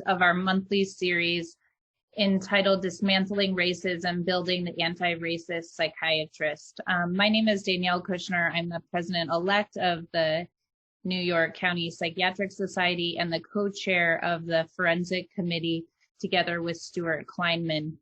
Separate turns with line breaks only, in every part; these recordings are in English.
of our monthly series entitled Dismantling Racism, Building the Anti-Racist Psychiatrist. My name is Danielle Kushner. I'm the president-elect of the New York County Psychiatric Society and the co-chair of the Forensic Committee together with Stuart Kleinman.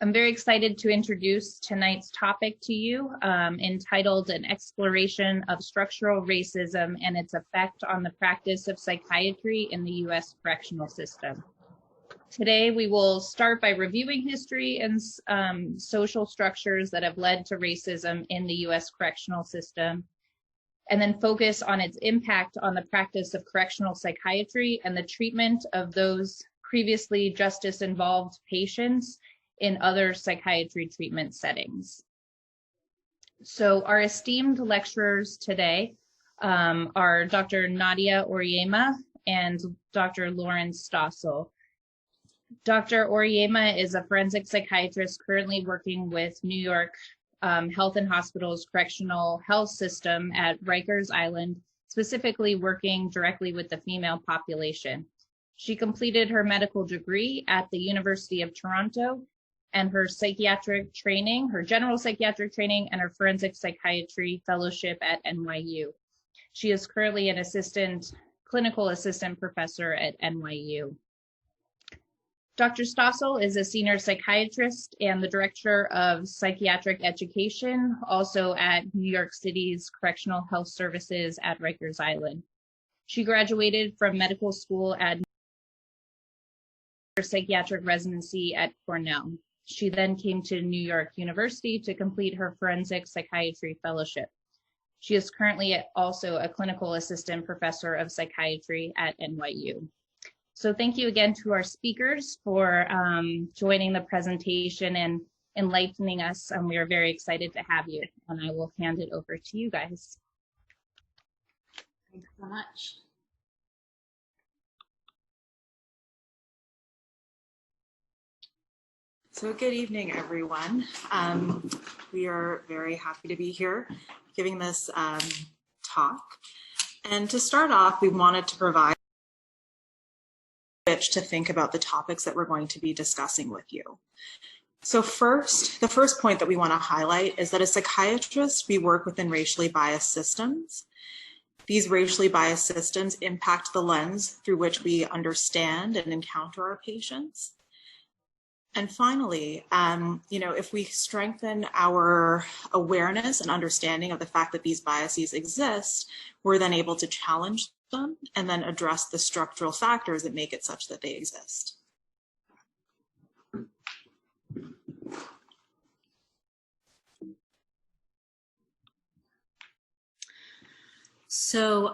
I'm very excited to introduce tonight's topic to you, entitled An Exploration of Structural Racism and Its Effect on the Practice of Psychiatry in the U.S. Correctional System. Today, we will start by reviewing history and social structures that have led to racism in the U.S. correctional system, and then focus on its impact on the practice of correctional psychiatry and the treatment of those previously justice-involved patients in other psychiatry treatment settings. So our esteemed lecturers today are Dr. Nadia Oryema and Dr. Lauren Stossel. Dr. Oryema is a forensic psychiatrist currently working with New York Health and Hospitals Correctional Health System at Rikers Island, specifically working directly with the female population. She completed her medical degree at the University of Toronto and her psychiatric training, her general psychiatric training, and her forensic psychiatry fellowship at NYU. She is currently an clinical assistant professor at NYU. Dr. Stossel is a senior psychiatrist and the director of psychiatric education, also at New York City's Correctional Health Services at Rikers Island. She graduated from medical school at psychiatric residency at Cornell. She then came to New York University to complete her forensic psychiatry fellowship. She is currently also a clinical assistant professor of psychiatry at NYU. So thank you again to our speakers for joining the presentation and enlightening us. We are very excited to have you, and I will hand it over to you guys.
Thanks so much. So good evening, everyone. We are very happy to be here giving this talk. And to start off, we wanted to provide to think about the topics that we're going to be discussing with you. So the first point that we want to highlight is that as psychiatrists, we work within racially biased systems. These racially biased systems impact the lens through which we understand and encounter our patients. And finally, if we strengthen our awareness and understanding of the fact that these biases exist, we're then able to challenge them and then address the structural factors that make it such that they exist. So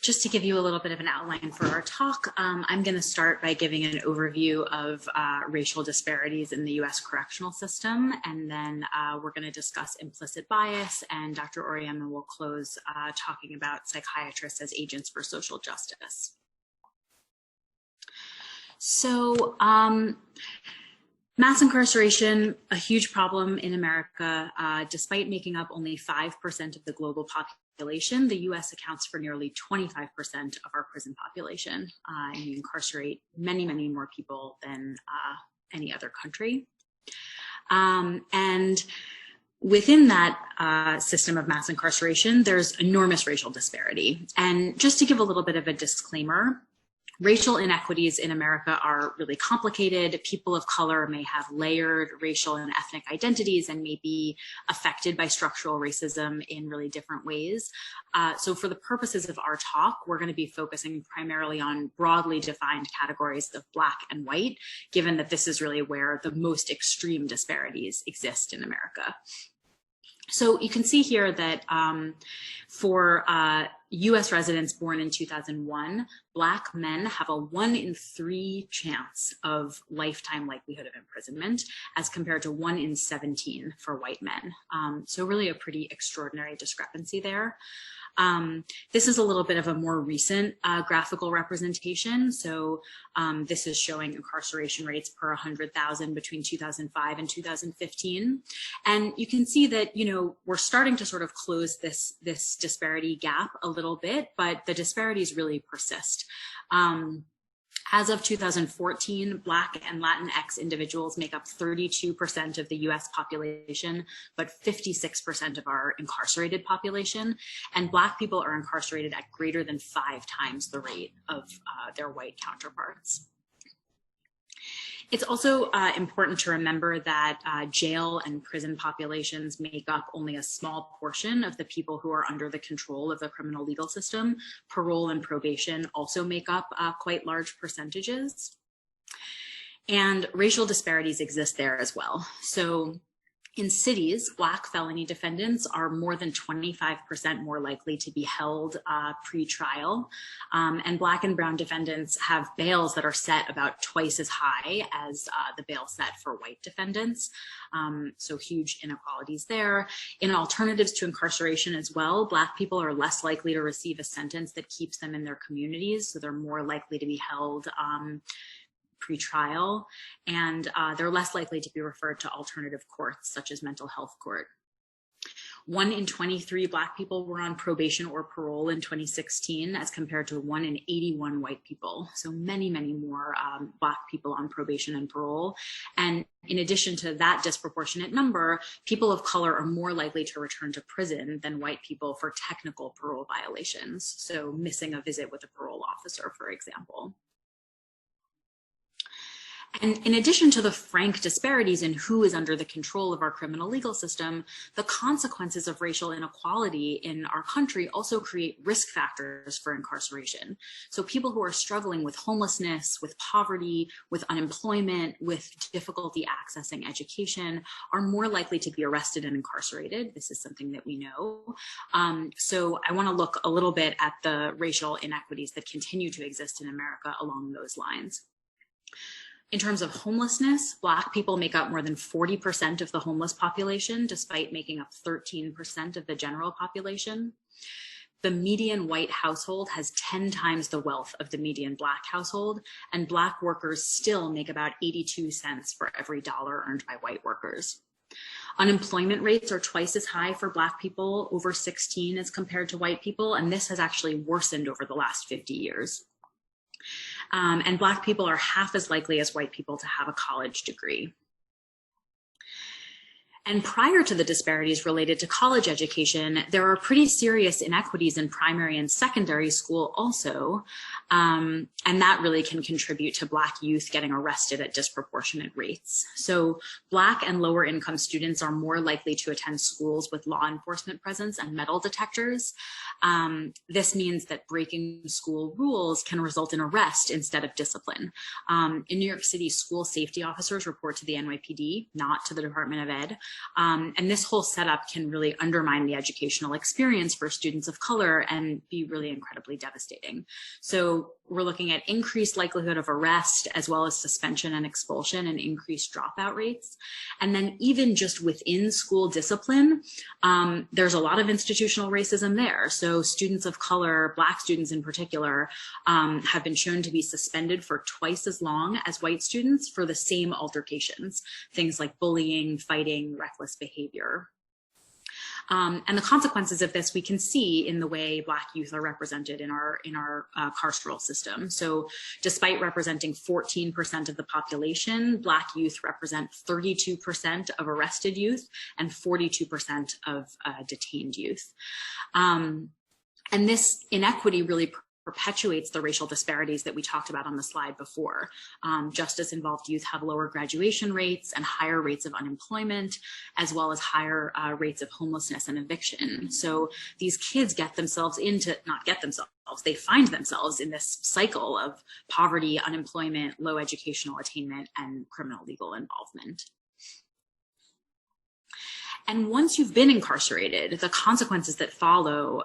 just to give you a little bit of an outline for our talk, I'm going to start by giving an overview of racial disparities in the U.S. correctional system, and then we're going to discuss implicit bias, and Dr. Oryema will close talking about psychiatrists as agents for social justice. So mass incarceration, a huge problem in America. Despite making up only 5% of the global population, the U.S. accounts for nearly 25% of our prison population, and we incarcerate many, many more people than any other country. And within that system of mass incarceration, there's enormous racial disparity. And just to give a little bit of a disclaimer, racial inequities in America are really complicated. People of color may have layered racial and ethnic identities and may be affected by structural racism in really different ways. So for the purposes of our talk, we're going to be focusing primarily on broadly defined categories of Black and white, given that this is really where the most extreme disparities exist in America. So you can see here that for U.S. residents born in 2001, Black men have a 1 in 3 chance of lifetime likelihood of imprisonment, as compared to 1 in 17 for white men. So really a pretty extraordinary discrepancy there. This is a little bit of a more recent graphical representation. So this is showing incarceration rates per 100,000 between 2005 and 2015. And you can see that, you know, we're starting to sort of close this disparity gap a little bit, but the disparities really persist. As of 2014, Black and Latinx individuals make up 32% of the US population, but 56% of our incarcerated population. And Black people are incarcerated at greater than 5 times the rate of their white counterparts. It's also important to remember that jail and prison populations make up only a small portion of the people who are under the control of the criminal legal system. Parole and probation also make up quite large percentages. And racial disparities exist there as well. So in cities, Black felony defendants are more than 25% more likely to be held pre-trial, and Black and brown defendants have bails that are set about twice as high as the bail set for white defendants. So huge inequalities there. In alternatives to incarceration as well, Black people are less likely to receive a sentence that keeps them in their communities, so they're more likely to be held pre-trial, and they're less likely to be referred to alternative courts such as mental health court. 1 in 23 Black people were on probation or parole in 2016 as compared to 1 in 81 white people. So many, many more Black people on probation and parole. And in addition to that disproportionate number, people of color are more likely to return to prison than white people for technical parole violations. So missing a visit with a parole officer, for example. And in addition to the frank disparities in who is under the control of our criminal legal system, the consequences of racial inequality in our country also create risk factors for incarceration. So people who are struggling with homelessness, with poverty, with unemployment, with difficulty accessing education are more likely to be arrested and incarcerated. This is something that we know. So I want to look a little bit at the racial inequities that continue to exist in America along those lines. In terms of homelessness, Black people make up more than 40% of the homeless population, despite making up 13% of the general population. The median white household has 10 times the wealth of the median Black household, and Black workers still make about 82 cents for every dollar earned by white workers. Unemployment rates are twice as high for Black people over 16 as compared to white people, and this has actually worsened over the last 50 years. And Black people are half as likely as white people to have a college degree. And prior to the disparities related to college education, there are pretty serious inequities in primary and secondary school also, and that really can contribute to Black youth getting arrested at disproportionate rates. So Black and lower income students are more likely to attend schools with law enforcement presence and metal detectors. This means that breaking school rules can result in arrest instead of discipline. In New York City, school safety officers report to the NYPD, not to the Department of Ed. And this whole setup can really undermine the educational experience for students of color and be really incredibly devastating. So we're looking at increased likelihood of arrest, as well as suspension and expulsion and increased dropout rates. And then even just within school discipline, there's a lot of institutional racism there. So students of color, Black students in particular, have been shown to be suspended for twice as long as white students for the same altercations, things like bullying, fighting, reckless behavior. And the consequences of this we can see in the way Black youth are represented in our carceral system. So despite representing 14% of the population, Black youth represent 32% of arrested youth and 42% of detained youth. And this inequity really perpetuates the racial disparities that we talked about on the slide before. Justice-involved youth have lower graduation rates and higher rates of unemployment, as well as higher rates of homelessness and eviction. So these kids they find themselves in this cycle of poverty, unemployment, low educational attainment, and criminal legal involvement. And once you've been incarcerated, the consequences that follow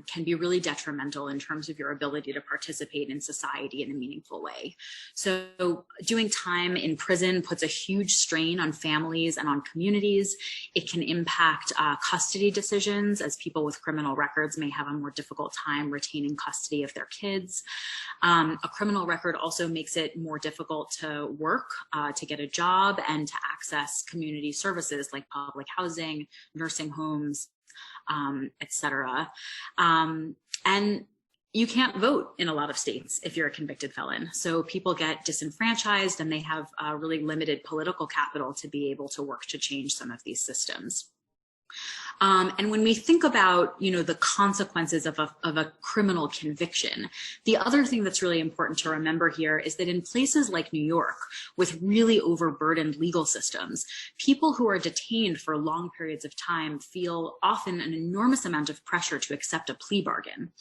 can be really detrimental in terms of your ability to participate in society in a meaningful way. So doing time in prison puts a huge strain on families and on communities. It can impact custody decisions, as people with criminal records may have a more difficult time retaining custody of their kids. A criminal record also makes it more difficult to work, to get a job, and to access community services like public housing, nursing homes, et cetera. And you can't vote in a lot of states if you're a convicted felon. So people get disenfranchised and they have really limited political capital to be able to work to change some of these systems. And when we think about, the consequences of a criminal conviction, the other thing that's really important to remember here is that in places like New York, with really overburdened legal systems, people who are detained for long periods of time feel often an enormous amount of pressure to accept a plea bargain,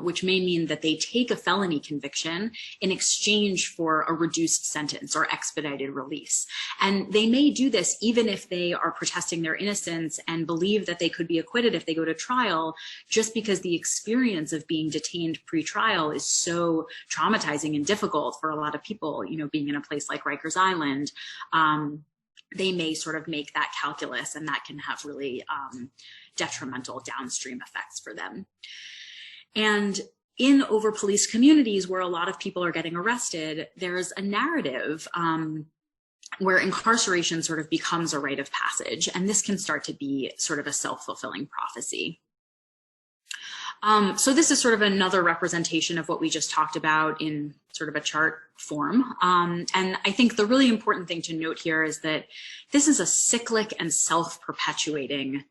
which may mean that they take a felony conviction in exchange for a reduced sentence or expedited release. And they may do this even if they are protesting their innocence and believe that they could be acquitted if they go to trial, just because the experience of being detained pre-trial is so traumatizing and difficult for a lot of people, being in a place like Rikers Island. They may sort of make that calculus, and that can have really detrimental downstream effects for them. And in over-policed communities where a lot of people are getting arrested, there's a narrative where incarceration sort of becomes a rite of passage, and this can start to be sort of a self-fulfilling prophecy. So this is sort of another representation of what we just talked about in sort of a chart form. And I think the really important thing to note here is that this is a cyclic and self-perpetuating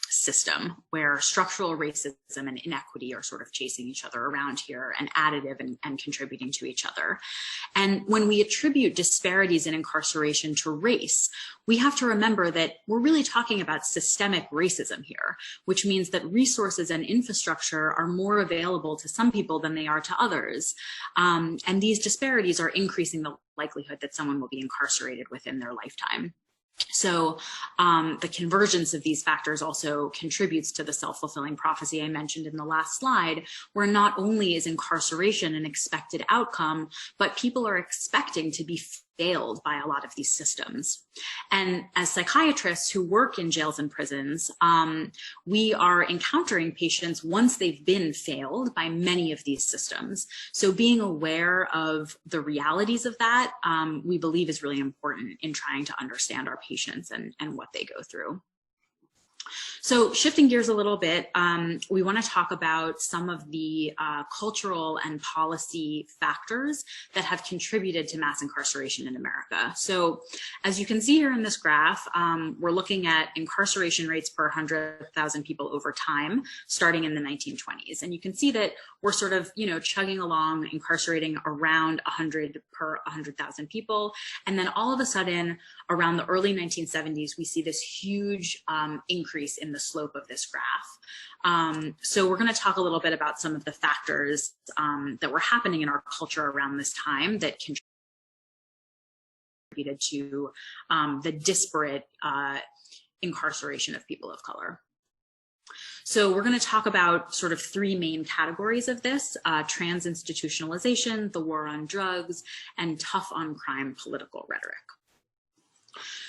system where structural racism and inequity are sort of chasing each other around here and additive and contributing to each other. And when we attribute disparities in incarceration to race, we have to remember that we're really talking about systemic racism here, which means that resources and infrastructure are more available to some people than they are to others. And these disparities are increasing the likelihood that someone will be incarcerated within their lifetime. So the convergence of these factors also contributes to the self-fulfilling prophecy I mentioned in the last slide, where not only is incarceration an expected outcome, but people are expecting to be failed by a lot of these systems. And as psychiatrists who work in jails and prisons, we are encountering patients once they've been failed by many of these systems. So being aware of the realities of that, we believe is really important in trying to understand our patients and what they go through. So shifting gears a little bit, we want to talk about some of the cultural and policy factors that have contributed to mass incarceration in America. So as you can see here in this graph, we're looking at incarceration rates per 100,000 people over time, starting in the 1920s. And you can see that we're sort of, chugging along, incarcerating around 100 per 100,000 people. And then all of a sudden, around the early 1970s, we see this huge increase in the slope of this graph. So we're going to talk a little bit about some of the factors that were happening in our culture around this time that contributed to the disparate incarceration of people of color. So we're going to talk about sort of three main categories of this: trans-institutionalization, the war on drugs, and tough-on-crime political rhetoric.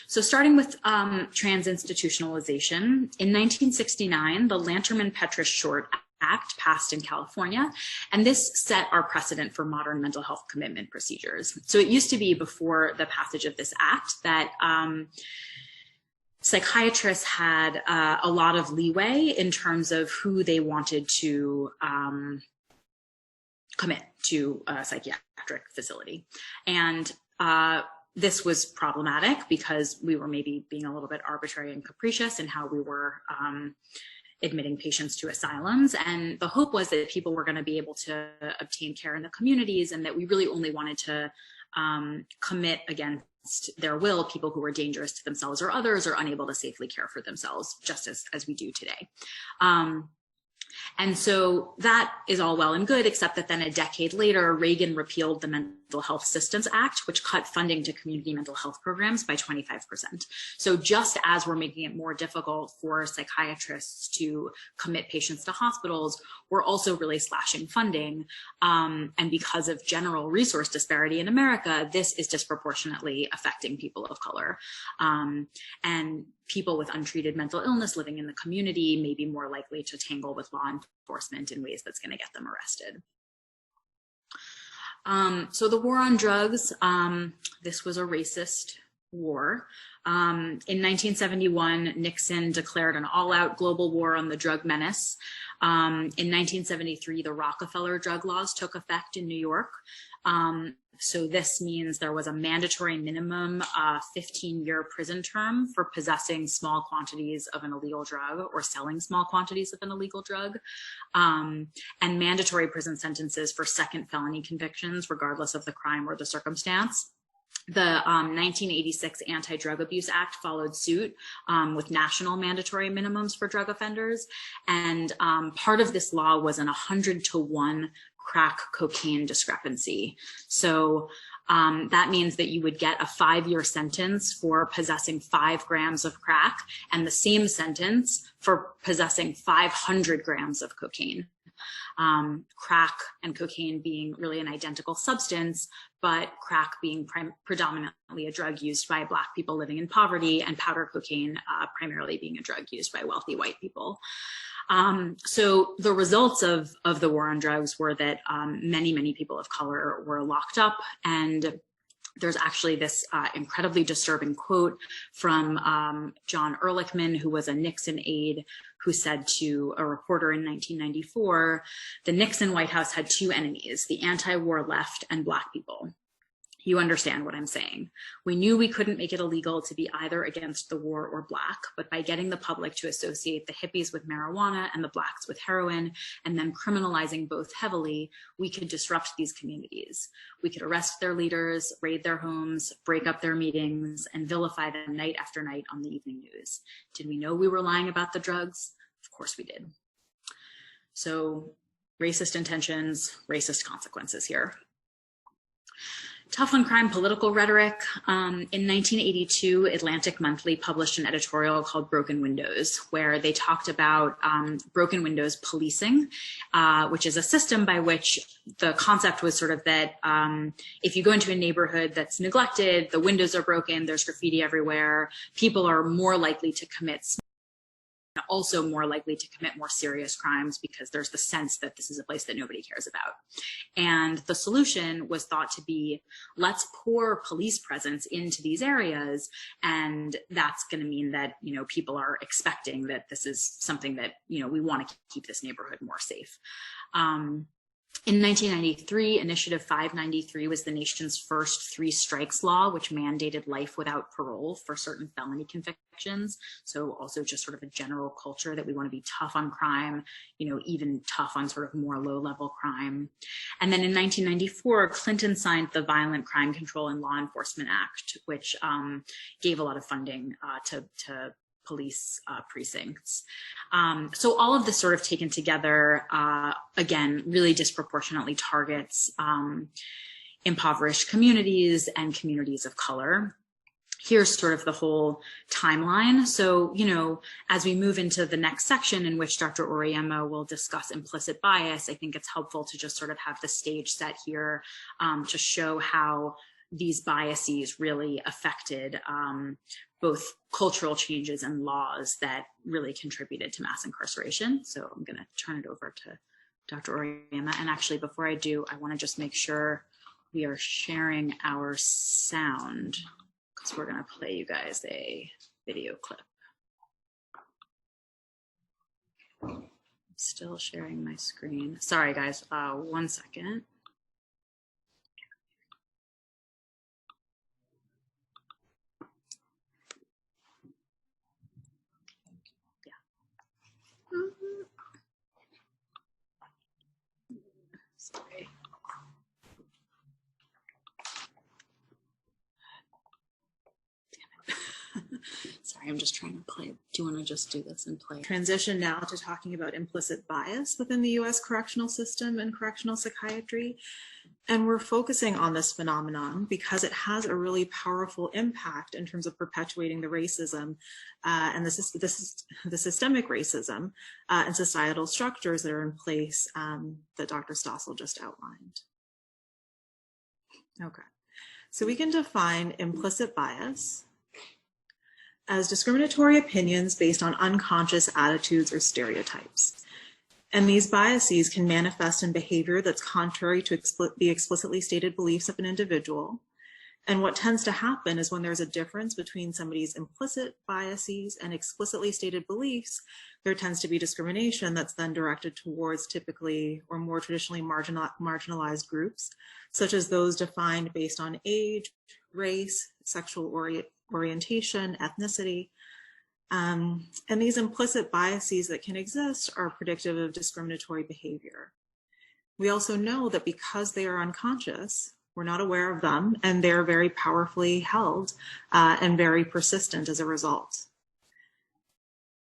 So starting with trans-institutionalization, in 1969, the Lanterman-Petrish Short Act passed in California, and this set our precedent for modern mental health commitment procedures. So it used to be, before the passage of this act, that psychiatrists had a lot of leeway in terms of who they wanted to commit to a psychiatric facility. And this was problematic because we were maybe being a little bit arbitrary and capricious in how we were admitting patients to asylums. And the hope was that people were going to be able to obtain care in the communities, and that we really only wanted to commit against their will people who were dangerous to themselves or others, or unable to safely care for themselves, just as we do today. And so that is all well and good, except that then a decade later, Reagan repealed the Mental Health Systems Act, which cut funding to community mental health programs by 25%. So just as we're making it more difficult for psychiatrists to commit patients to hospitals, we're also really slashing funding. And because of general resource disparity in America, this is disproportionately affecting people of color. And people with untreated mental illness living in the community may be more likely to tangle with law enforcement in ways that's going to get them arrested. So the war on drugs, this was a racist war. In 1971, Nixon declared an all-out global war on the drug menace. In 1973, the Rockefeller drug laws took effect in New York. So this means there was a mandatory minimum 15-year prison term for possessing small quantities of an illegal drug or selling small quantities of an illegal drug, and mandatory prison sentences for second felony convictions, regardless of the crime or the circumstance. The 1986 Anti-Drug Abuse Act followed suit with national mandatory minimums for drug offenders. And part of this law was an 100-to-1 crack cocaine discrepancy. So that means that you would get a 5-year sentence for possessing 5 grams of crack and the same sentence for possessing 500 grams of cocaine. Crack and cocaine being really an identical substance, but crack being predominantly a drug used by Black people living in poverty, and powder cocaine primarily being a drug used by wealthy white people. So the results of the war on drugs were that many people of color were locked up, and there's actually this incredibly disturbing quote from John Ehrlichman, who was a Nixon aide, who said to a reporter in 1994, the Nixon White House had 2 enemies, the anti-war left and Black people. You understand what I'm saying. We knew we couldn't make it illegal to be either against the war or Black, but by getting the public to associate the hippies with marijuana and the Blacks with heroin, and then criminalizing both heavily, we could disrupt these communities. We could arrest their leaders, raid their homes, break up their meetings, and vilify them night after night on the evening news. Did we know we were lying about the drugs? Of course we did. So racist intentions, racist consequences here. Tough on crime political rhetoric. In 1982, Atlantic Monthly published an editorial called Broken Windows, where they talked about broken windows policing, which is a system by which the concept was sort of that if you go into a neighborhood that's neglected, the windows are broken, there's graffiti everywhere, people are more likely to commit, also more likely to commit more serious crimes because there's the sense that this is a place that nobody cares about. And the solution was thought to be, let's pour police presence into these areas, and that's going to mean that, you know, people are expecting that this is something that, you know, we want to keep this neighborhood more safe. In 1993, Initiative 593 was the nation's first 3 strikes law, which mandated life without parole for certain felony convictions. So also just sort of a general culture that we want to be tough on crime, you know, even tough on sort of more low-level crime. And then in 1994, Clinton signed the Violent Crime Control and Law Enforcement Act, which gave a lot of funding to police precincts. So all of this sort of taken together, again, really disproportionately targets impoverished communities and communities of color. Here's sort of the whole timeline. So, you know, as we move into the next section in which Dr. Oryema will discuss implicit bias, I think it's helpful to just sort of have the stage set here to show how these biases really affected both cultural changes and laws that really contributed to mass incarceration. So I'm going to turn it over to Dr. Oryema. And actually, before I do, I want to just make sure we are sharing our sound, because we're going to play you guys a video clip. Still sharing my screen. Sorry, guys. 1 second. Sorry. Sorry, I'm just trying to play. Do you want to just do this and play?
Transition now to talking about implicit bias within the U.S. correctional system and correctional psychiatry. And we're focusing on this phenomenon because it has a really powerful impact in terms of perpetuating the racism and the systemic racism and societal structures that are in place that Dr. Stossel just outlined. Okay, so we can define implicit bias as discriminatory opinions based on unconscious attitudes or stereotypes. And these biases can manifest in behavior that's contrary to the explicitly stated beliefs of an individual, And what tends to happen is when there's a difference between somebody's implicit biases and explicitly stated beliefs, there tends to be discrimination that's then directed towards typically or more traditionally marginalized groups, such as those defined based on age, race, sexual orientation, ethnicity. And these implicit biases that can exist are predictive of discriminatory behavior. We also know that because they are unconscious, we're not aware of them, and they're very powerfully held and very persistent as a result.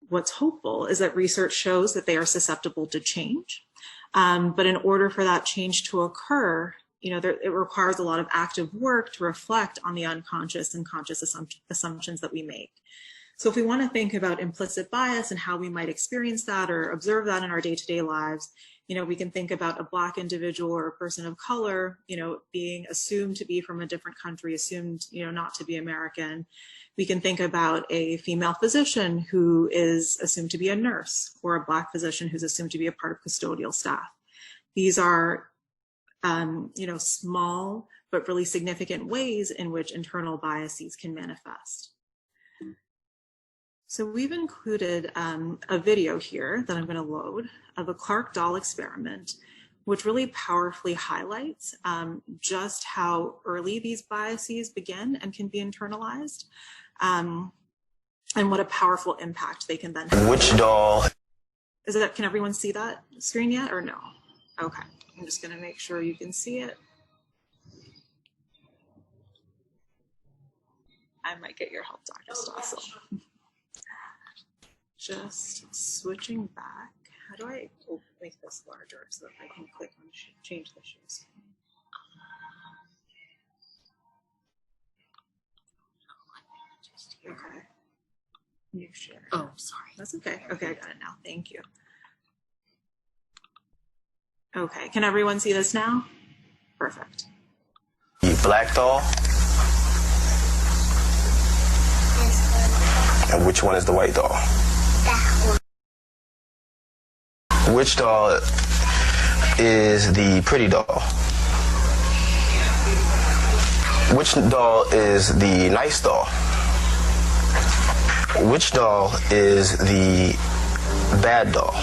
What's hopeful is that research shows that they are susceptible to change, but in order for that change to occur, it requires a lot of active work to reflect on the unconscious and conscious assumptions that we make. So if we want to think about implicit bias and how we might experience that or observe that in our day-to-day lives, we can think about a Black individual or a person of color, being assumed to be from a different country, assumed, not to be American. We can think about a female physician who is assumed to be a nurse, or a Black physician who's assumed to be a part of custodial staff. These are, small but really significant ways in which internal biases can manifest. So we've included a video here that I'm going to load of a Clark doll experiment, which really powerfully highlights just how early these biases begin and can be internalized, and what a powerful impact they can then have.
Which doll?
Can everyone see that screen yet or no? Okay, I'm just going to make sure you can see it. I might get your help, Dr. Stossel. Just switching back. How do I make this larger so that I can click on change the shoes? Okay. New share.
Oh, sorry.
That's okay. Okay, I got it now. Thank you. Okay, can everyone see this now? Perfect.
The black doll? And which one is the white doll? Which doll is the pretty doll? Which doll is the nice doll? Which doll is the bad doll?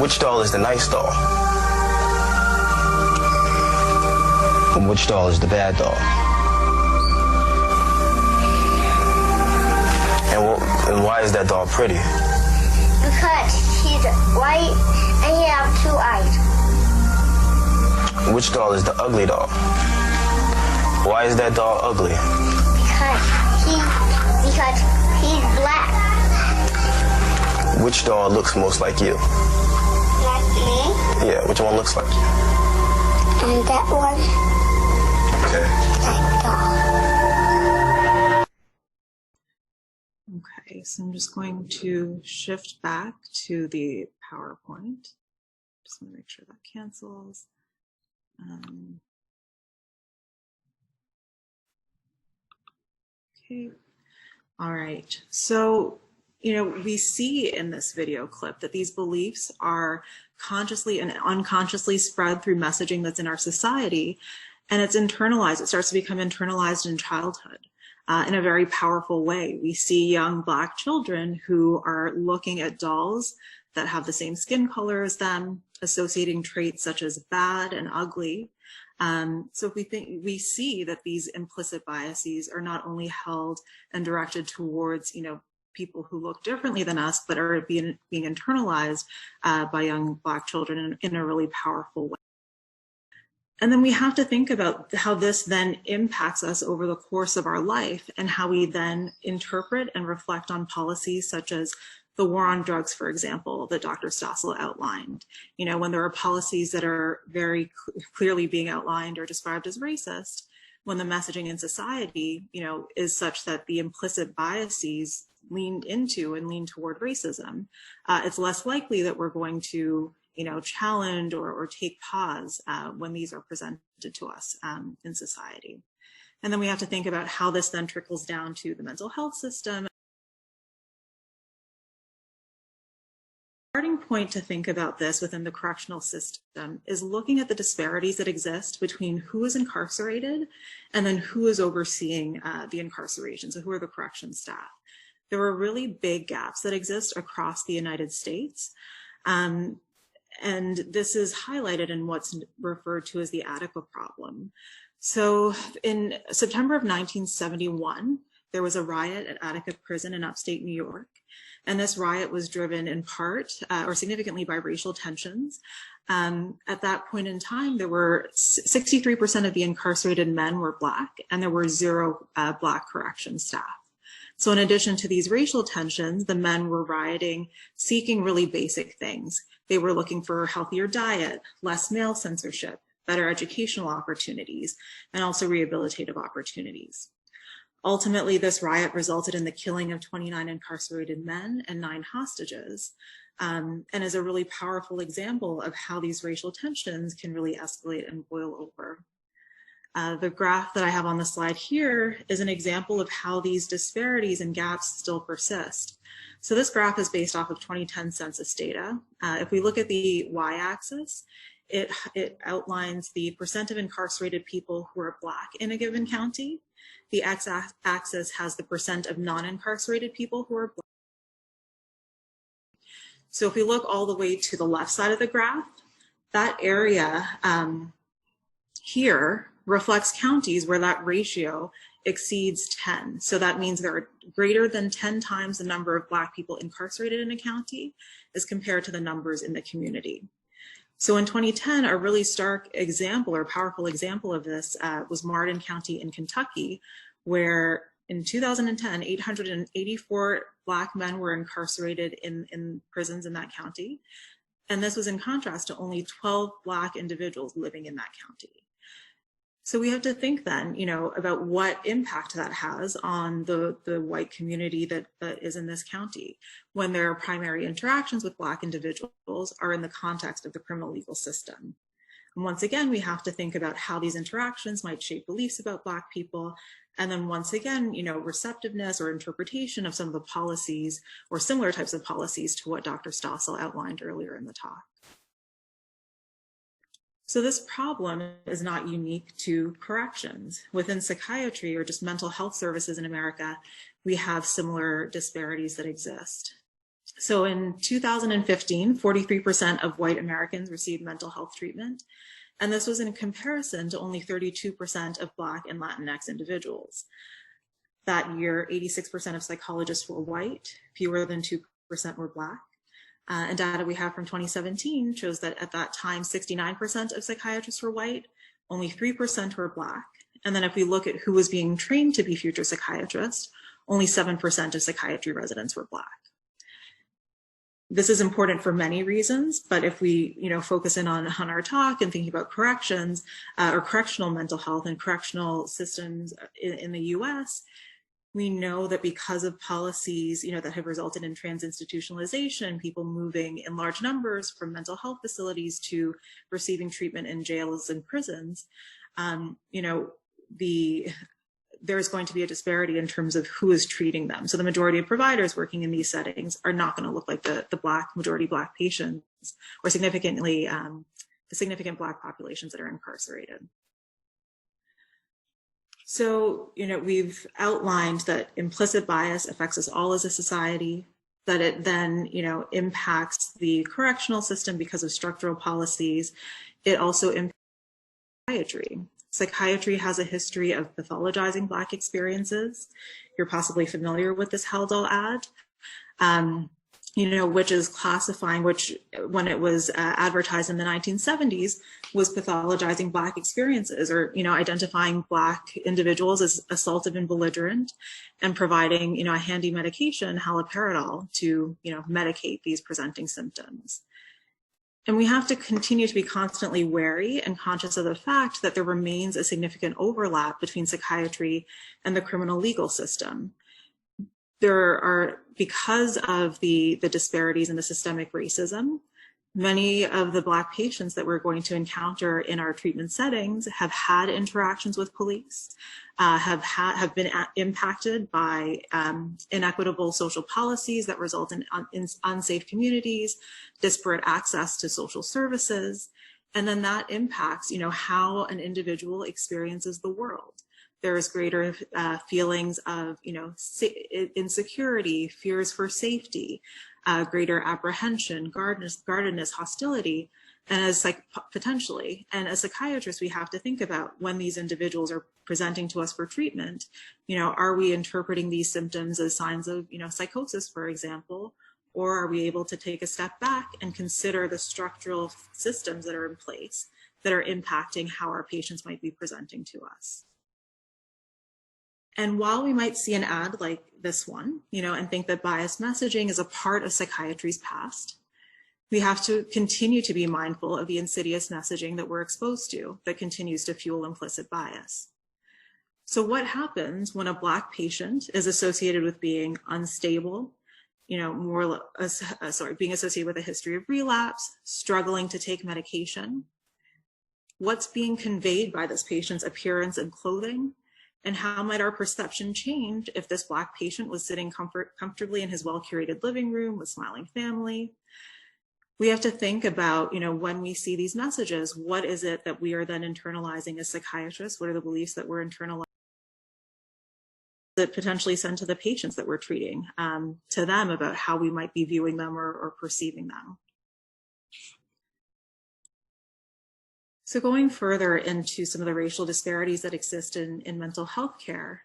Which doll is the nice doll? And which doll is the bad doll? And why is that doll pretty?
Because he's white and he has 2 eyes.
Which doll is the ugly doll? Why is that doll ugly?
Because he's black.
Which doll looks most like you?
Like me?
Yeah, which one looks like you?
And that one.
Okay.
That doll.
Okay, so I'm just going to shift back to the PowerPoint. Just want to make sure that cancels. Okay, all right. So, we see in this video clip that these beliefs are consciously and unconsciously spread through messaging that's in our society, and it's internalized. It starts to become internalized in childhood. In a very powerful way. We see young Black children who are looking at dolls that have the same skin color as them, associating traits such as bad and ugly. So we see that these implicit biases are not only held and directed towards, people who look differently than us, but are being internalized by young Black children in a really powerful way. And then we have to think about how this then impacts us over the course of our life and how we then interpret and reflect on policies such as the war on drugs, for example, that Dr. Stossel outlined. When there are policies that are very clearly being outlined or described as racist, when the messaging in society, is such that the implicit biases lean into and lean toward racism, it's less likely that we're going to challenge or take pause when these are presented to us in society. And then we have to think about how this then trickles down to the mental health system starting point to think about this within the correctional system is looking at the disparities that exist between who is incarcerated and then who is overseeing the incarceration. So who are the corrections staff? There are really big gaps that exist across the United States. And this is highlighted in what's referred to as the Attica problem. So in September of 1971, there was a riot at Attica Prison in upstate New York. And this riot was driven in part or significantly by racial tensions. At that point in time, there were 63% of the incarcerated men were Black, and there were 0 Black correction staff. So in addition to these racial tensions, the men were rioting, seeking really basic things. They were looking for a healthier diet, less male censorship, better educational opportunities, and also rehabilitative opportunities. Ultimately, this riot resulted in the killing of 29 incarcerated men and 9 hostages, and is a really powerful example of how these racial tensions can really escalate and boil over. The graph that I have on the slide here is an example of how these disparities and gaps still persist. So this graph is based off of 2010 census data. If we look at the y-axis, it outlines the percent of incarcerated people who are Black in a given county. The x-axis has the percent of non-incarcerated people who are Black. So if we look all the way to the left side of the graph, that area here reflects counties where that ratio exceeds 10. So that means there are greater than 10 times the number of Black people incarcerated in a county as compared to the numbers in the community. So in 2010, a really stark example or powerful example of this was Martin County in Kentucky, where in 2010, 884 Black men were incarcerated in prisons in that county. And this was in contrast to only 12 Black individuals living in that county. So we have to think then, about what impact that has on the white community that is in this county when their primary interactions with Black individuals are in the context of the criminal legal system. And once again, we have to think about how these interactions might shape beliefs about Black people. And then once again, receptiveness or interpretation of some of the policies or similar types of policies to what Dr. Stossel outlined earlier in the talk. So this problem is not unique to corrections. Within psychiatry or just mental health services in America, we have similar disparities that exist. So in 2015, 43% of white Americans received mental health treatment, and this was in comparison to only 32% of Black and Latinx individuals. That year, 86% of psychologists were white, fewer than 2% were Black. And data we have from 2017 shows that at that time, 69% of psychiatrists were white, only 3% were Black. And then if we look at who was being trained to be future psychiatrists, only 7% of psychiatry residents were Black. This is important for many reasons, but if we focus in on our talk and thinking about corrections or correctional mental health and correctional systems in the US, we know that because of policies, that have resulted in transinstitutionalization, people moving in large numbers from mental health facilities to receiving treatment in jails and prisons, there's going to be a disparity in terms of who is treating them. So the majority of providers working in these settings are not going to look like the majority Black patients or significantly the significant Black populations that are incarcerated. So, we've outlined that implicit bias affects us all as a society, that it then, impacts the correctional system because of structural policies. It also impacts psychiatry. Psychiatry has a history of pathologizing Black experiences. You're possibly familiar with this Haldol ad, which is classifying, which when it was advertised in the 1970s was pathologizing Black experiences or, identifying Black individuals as assaultive and belligerent and providing, a handy medication, haloperidol, to, medicate these presenting symptoms. And we have to continue to be constantly wary and conscious of the fact that there remains a significant overlap between psychiatry and the criminal legal system. There are, because of the disparities in the systemic racism, Many of the Black patients that we're going to encounter in our treatment settings have had interactions with police, have been impacted by inequitable social policies that result in unsafe communities, disparate access to social services, and then that impacts, how an individual experiences the world. There is greater feelings of, insecurity, fears for safety, greater apprehension, guardedness, hostility, and potentially. And as psychiatrists, we have to think about when these individuals are presenting to us for treatment, are we interpreting these symptoms as signs of, psychosis, for example, or are we able to take a step back and consider the structural systems that are in place that are impacting how our patients might be presenting to us? And while we might see an ad like this one, and think that biased messaging is a part of psychiatry's past, we have to continue to be mindful of the insidious messaging that we're exposed to that continues to fuel implicit bias. So what happens when a Black patient is associated with being unstable, being associated with a history of relapse, struggling to take medication? What's being conveyed by this patient's appearance and clothing? And how might our perception change if this Black patient was sitting comfortably in his well-curated living room with smiling family? We have to think about, when we see these messages, what is it that we are then internalizing as psychiatrists? What are the beliefs that we're internalizing that potentially send to the patients that we're treating, to them about how we might be viewing them or perceiving them? So going further into some of the racial disparities that exist in mental health care,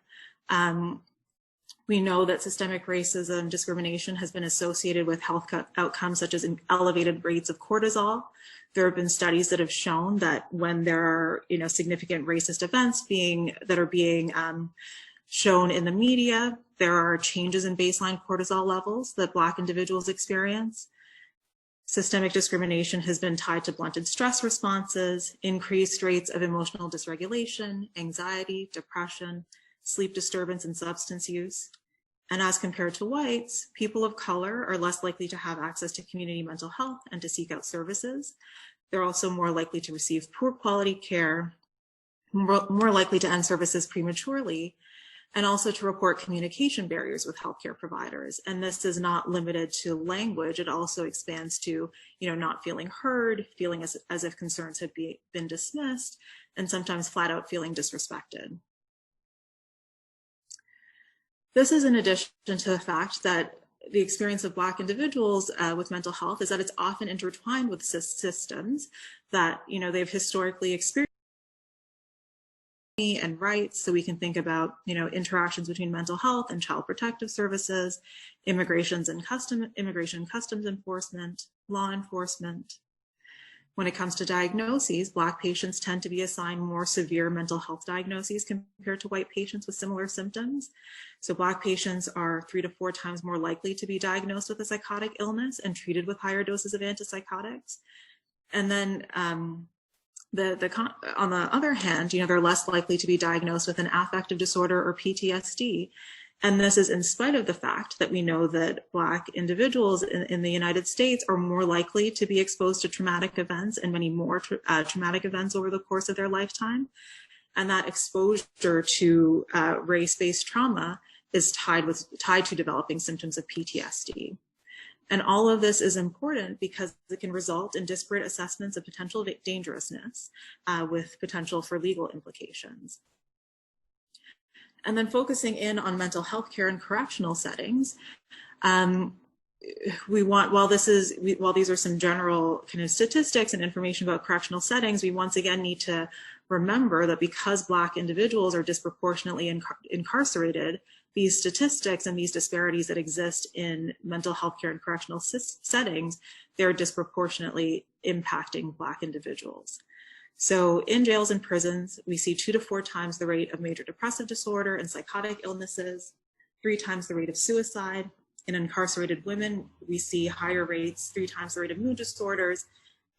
we know that systemic racism discrimination has been associated with health outcomes such as elevated rates of cortisol. There have been studies that have shown that when there are significant racist events that are being shown in the media, there are changes in baseline cortisol levels that Black individuals experience. Systemic discrimination has been tied to blunted stress responses, increased rates of emotional dysregulation, anxiety, depression, sleep disturbance, and substance use. And as compared to whites, people of color are less likely to have access to community mental health and to seek out services. They're also more likely to receive poor quality care, more likely to end services prematurely, and also to report communication barriers with healthcare providers. And this is not limited to language. It also expands to, not feeling heard, feeling as if concerns had been dismissed, and sometimes flat out feeling disrespected. This is in addition to the fact that the experience of Black individuals with mental health is that it's often intertwined with systems that, they've historically experienced and rights. So we can think about, interactions between mental health and child protective services, immigration customs enforcement, law enforcement. When it comes to diagnoses, Black patients tend to be assigned more severe mental health diagnoses compared to white patients with similar symptoms. So Black patients are 3 to 4 times more likely to be diagnosed with a psychotic illness and treated with higher doses of antipsychotics. And then on the other hand, they're less likely to be diagnosed with an affective disorder or PTSD. And this is in spite of the fact that we know that Black individuals in the United States are more likely to be exposed to traumatic events and many more traumatic events over the course of their lifetime. And that exposure to race-based trauma is tied to developing symptoms of PTSD. And all of this is important because it can result in disparate assessments of potential dangerousness with potential for legal implications. And then focusing in on mental health care and correctional settings, while these are some general kind of statistics and information about correctional settings, we once again need to remember that because Black individuals are disproportionately incarcerated, these statistics and these disparities that exist in mental health care and correctional settings, they're disproportionately impacting Black individuals. So in jails and prisons, we see 2 to 4 times the rate of major depressive disorder and psychotic illnesses, 3 times the rate of suicide. In incarcerated women, we see higher rates, 3 times the rate of mood disorders,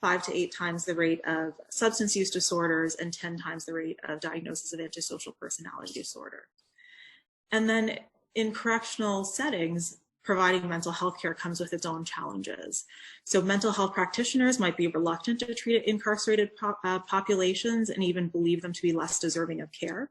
5 to 8 times the rate of substance use disorders, and 10 times the rate of diagnosis of antisocial personality disorder. And then in correctional settings, providing mental health care comes with its own challenges. So mental health practitioners might be reluctant to treat incarcerated populations and even believe them to be less deserving of care.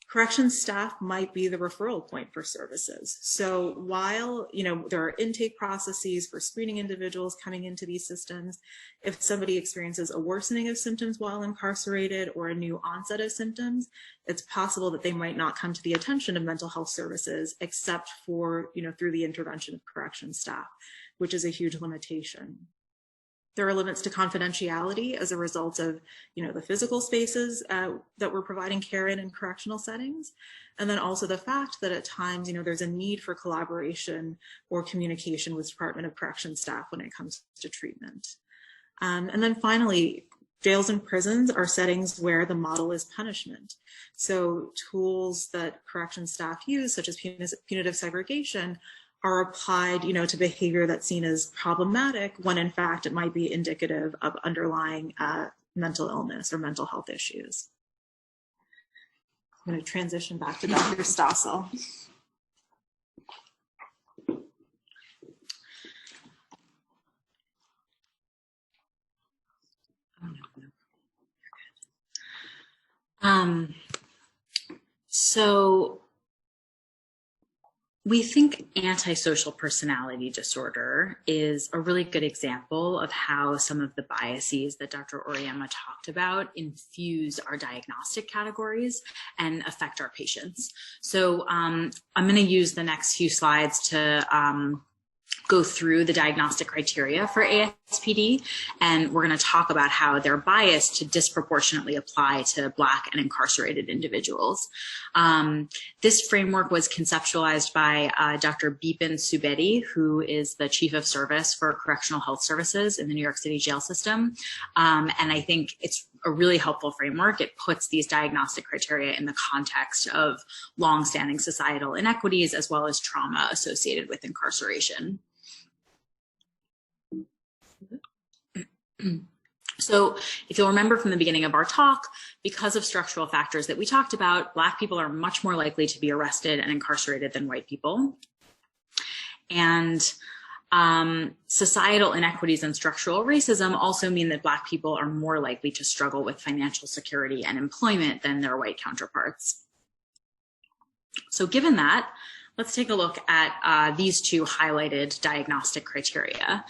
Corrections staff might be the referral point for services. So while, there are intake processes for screening individuals coming into these systems, if somebody experiences a worsening of symptoms while incarcerated or a new onset of symptoms, it's possible that they might not come to the attention of mental health services except for, through the intervention of corrections staff, which is a huge limitation. There are limits to confidentiality as a result of, the physical spaces that we're providing care in correctional settings. And then also the fact that at times, there's a need for collaboration or communication with Department of Corrections staff when it comes to treatment. And then finally, jails and prisons are settings where the model is punishment. So tools that corrections staff use, such as punitive segregation, are applied, to behavior that's seen as problematic when in fact it might be indicative of underlying mental illness or mental health issues. I'm going to transition back to Dr. Stossel.
So we think antisocial personality disorder is a really good example of how some of the biases that Dr. Oryema talked about infuse our diagnostic categories and affect our patients. So I'm going to use the next few slides to go through the diagnostic criteria for ASPD, and we're going to talk about how they're biased to disproportionately apply to Black and incarcerated individuals. This framework was conceptualized by Dr. Bipin Subedi, who is the Chief of Service for Correctional Health Services in the New York City jail system. And I think it's a really helpful framework. It puts these diagnostic criteria in the context of longstanding societal inequities as well as trauma associated with incarceration. So if you'll remember from the beginning of our talk, because of structural factors that we talked about, Black people are much more likely to be arrested and incarcerated than white people. And societal inequities and structural racism also mean that Black people are more likely to struggle with financial security and employment than their white counterparts. So given that, let's take a look at these two highlighted diagnostic criteria.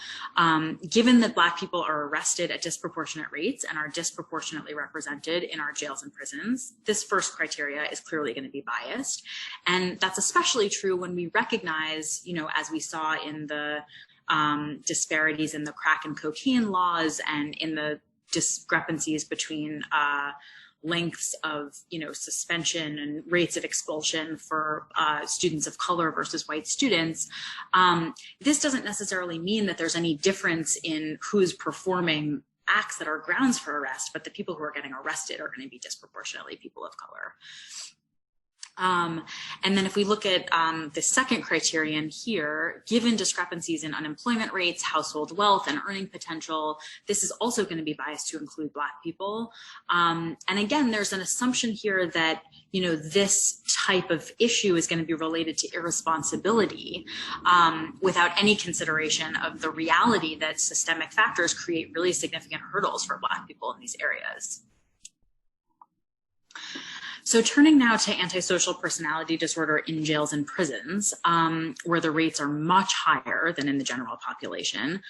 Given that Black people are arrested at disproportionate rates and are disproportionately represented in our jails and prisons, this first criteria is clearly going to be biased. And that's especially true when we recognize, as we saw in the disparities in the crack and cocaine laws and in the discrepancies between lengths of, suspension and rates of expulsion for students of color versus white students. This doesn't necessarily mean that there's any difference in who's performing acts that are grounds for arrest, but the people who are getting arrested are going to be disproportionately people of color. And then if we look at the second criterion here, given discrepancies in unemployment rates, household wealth, and earning potential, this is also going to be biased to include Black people. And again, there's an assumption here that, this type of issue is going to be related to irresponsibility without any consideration of the reality that systemic factors create really significant hurdles for Black people in these areas. So turning now to antisocial personality disorder in jails and prisons, where the rates are much higher than in the general population,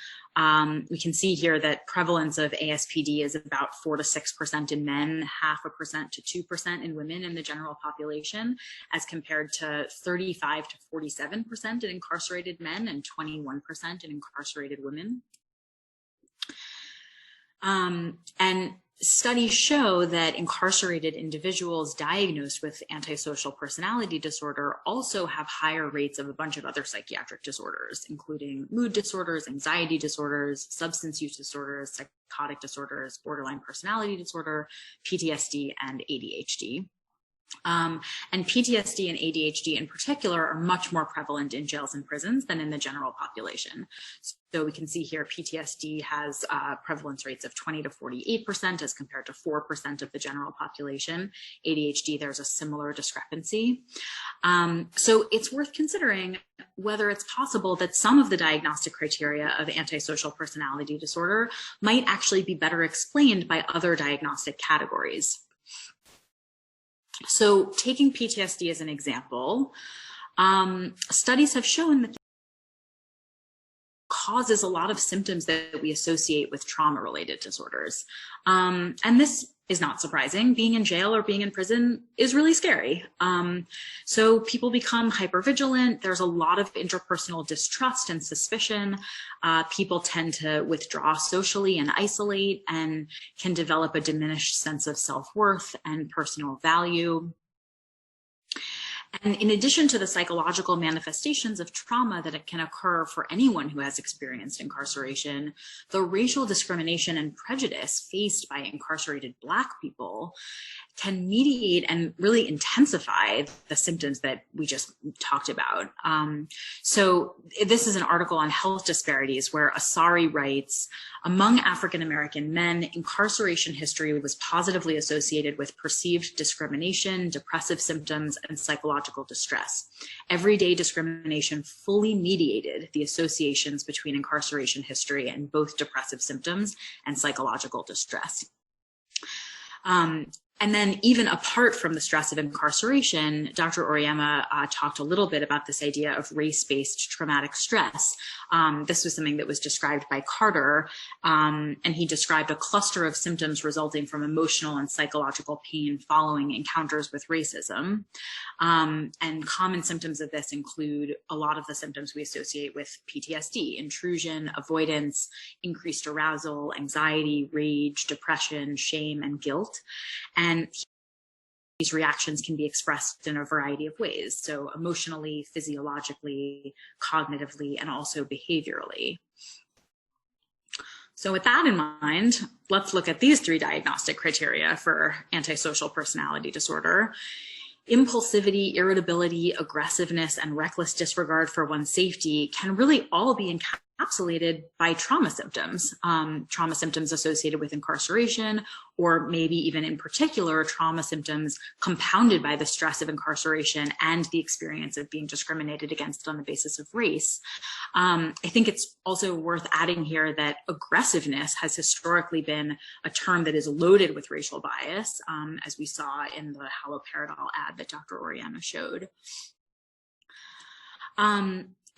we can see here that prevalence of ASPD is about 4 to 6% in men, 0.5% to 2% in women in the general population, as compared to 35 to 47% in incarcerated men and 21% in incarcerated women. And studies show that incarcerated individuals diagnosed with antisocial personality disorder also have higher rates of a bunch of other psychiatric disorders, including mood disorders, anxiety disorders, substance use disorders, psychotic disorders, borderline personality disorder, PTSD, and ADHD. And PTSD and ADHD in particular are much more prevalent in jails and prisons than in the general population. So we can see here PTSD has prevalence rates of 20 to 48% as compared to 4% of the general population. ADHD, there's a similar discrepancy. So it's worth considering whether it's possible that some of the diagnostic criteria of antisocial personality disorder might actually be better explained by other diagnostic categories. So taking PTSD as an example, studies have shown that causes a lot of symptoms that we associate with trauma-related disorders. And this is not surprising. Being in jail or being in prison is really scary. So people become hypervigilant. There's a lot of interpersonal distrust and suspicion. People tend to withdraw socially and isolate and can develop a diminished sense of self-worth and personal value. And in addition to the psychological manifestations of trauma that it can occur for anyone who has experienced incarceration, the racial discrimination and prejudice faced by incarcerated Black people can mediate and really intensify the symptoms that we just talked about. So this is an article on health disparities where Asari writes, among African-American men, incarceration history was positively associated with perceived discrimination, depressive symptoms, and psychological distress. Everyday discrimination fully mediated the associations between incarceration history and both depressive symptoms and psychological distress. And then even apart from the stress of incarceration, Dr. Oryema talked a little bit about this idea of race-based traumatic stress. This was something that was described by Carter, and he described a cluster of symptoms resulting from emotional and psychological pain following encounters with racism. And common symptoms of this include a lot of the symptoms we associate with PTSD: intrusion, avoidance, increased arousal, anxiety, rage, depression, shame, and guilt. And these reactions can be expressed in a variety of ways, so emotionally, physiologically, cognitively, and also behaviorally. So with that in mind, let's look at these three diagnostic criteria for antisocial personality disorder. Impulsivity, irritability, aggressiveness, and reckless disregard for one's safety can really all be encapsulated by trauma symptoms associated with incarceration, or maybe even in particular, trauma symptoms compounded by the stress of incarceration and the experience of being discriminated against on the basis of race. I think it's also worth adding here that aggressiveness has historically been a term that is loaded with racial bias, as we saw in the haloperidol ad that Dr. Oryema showed.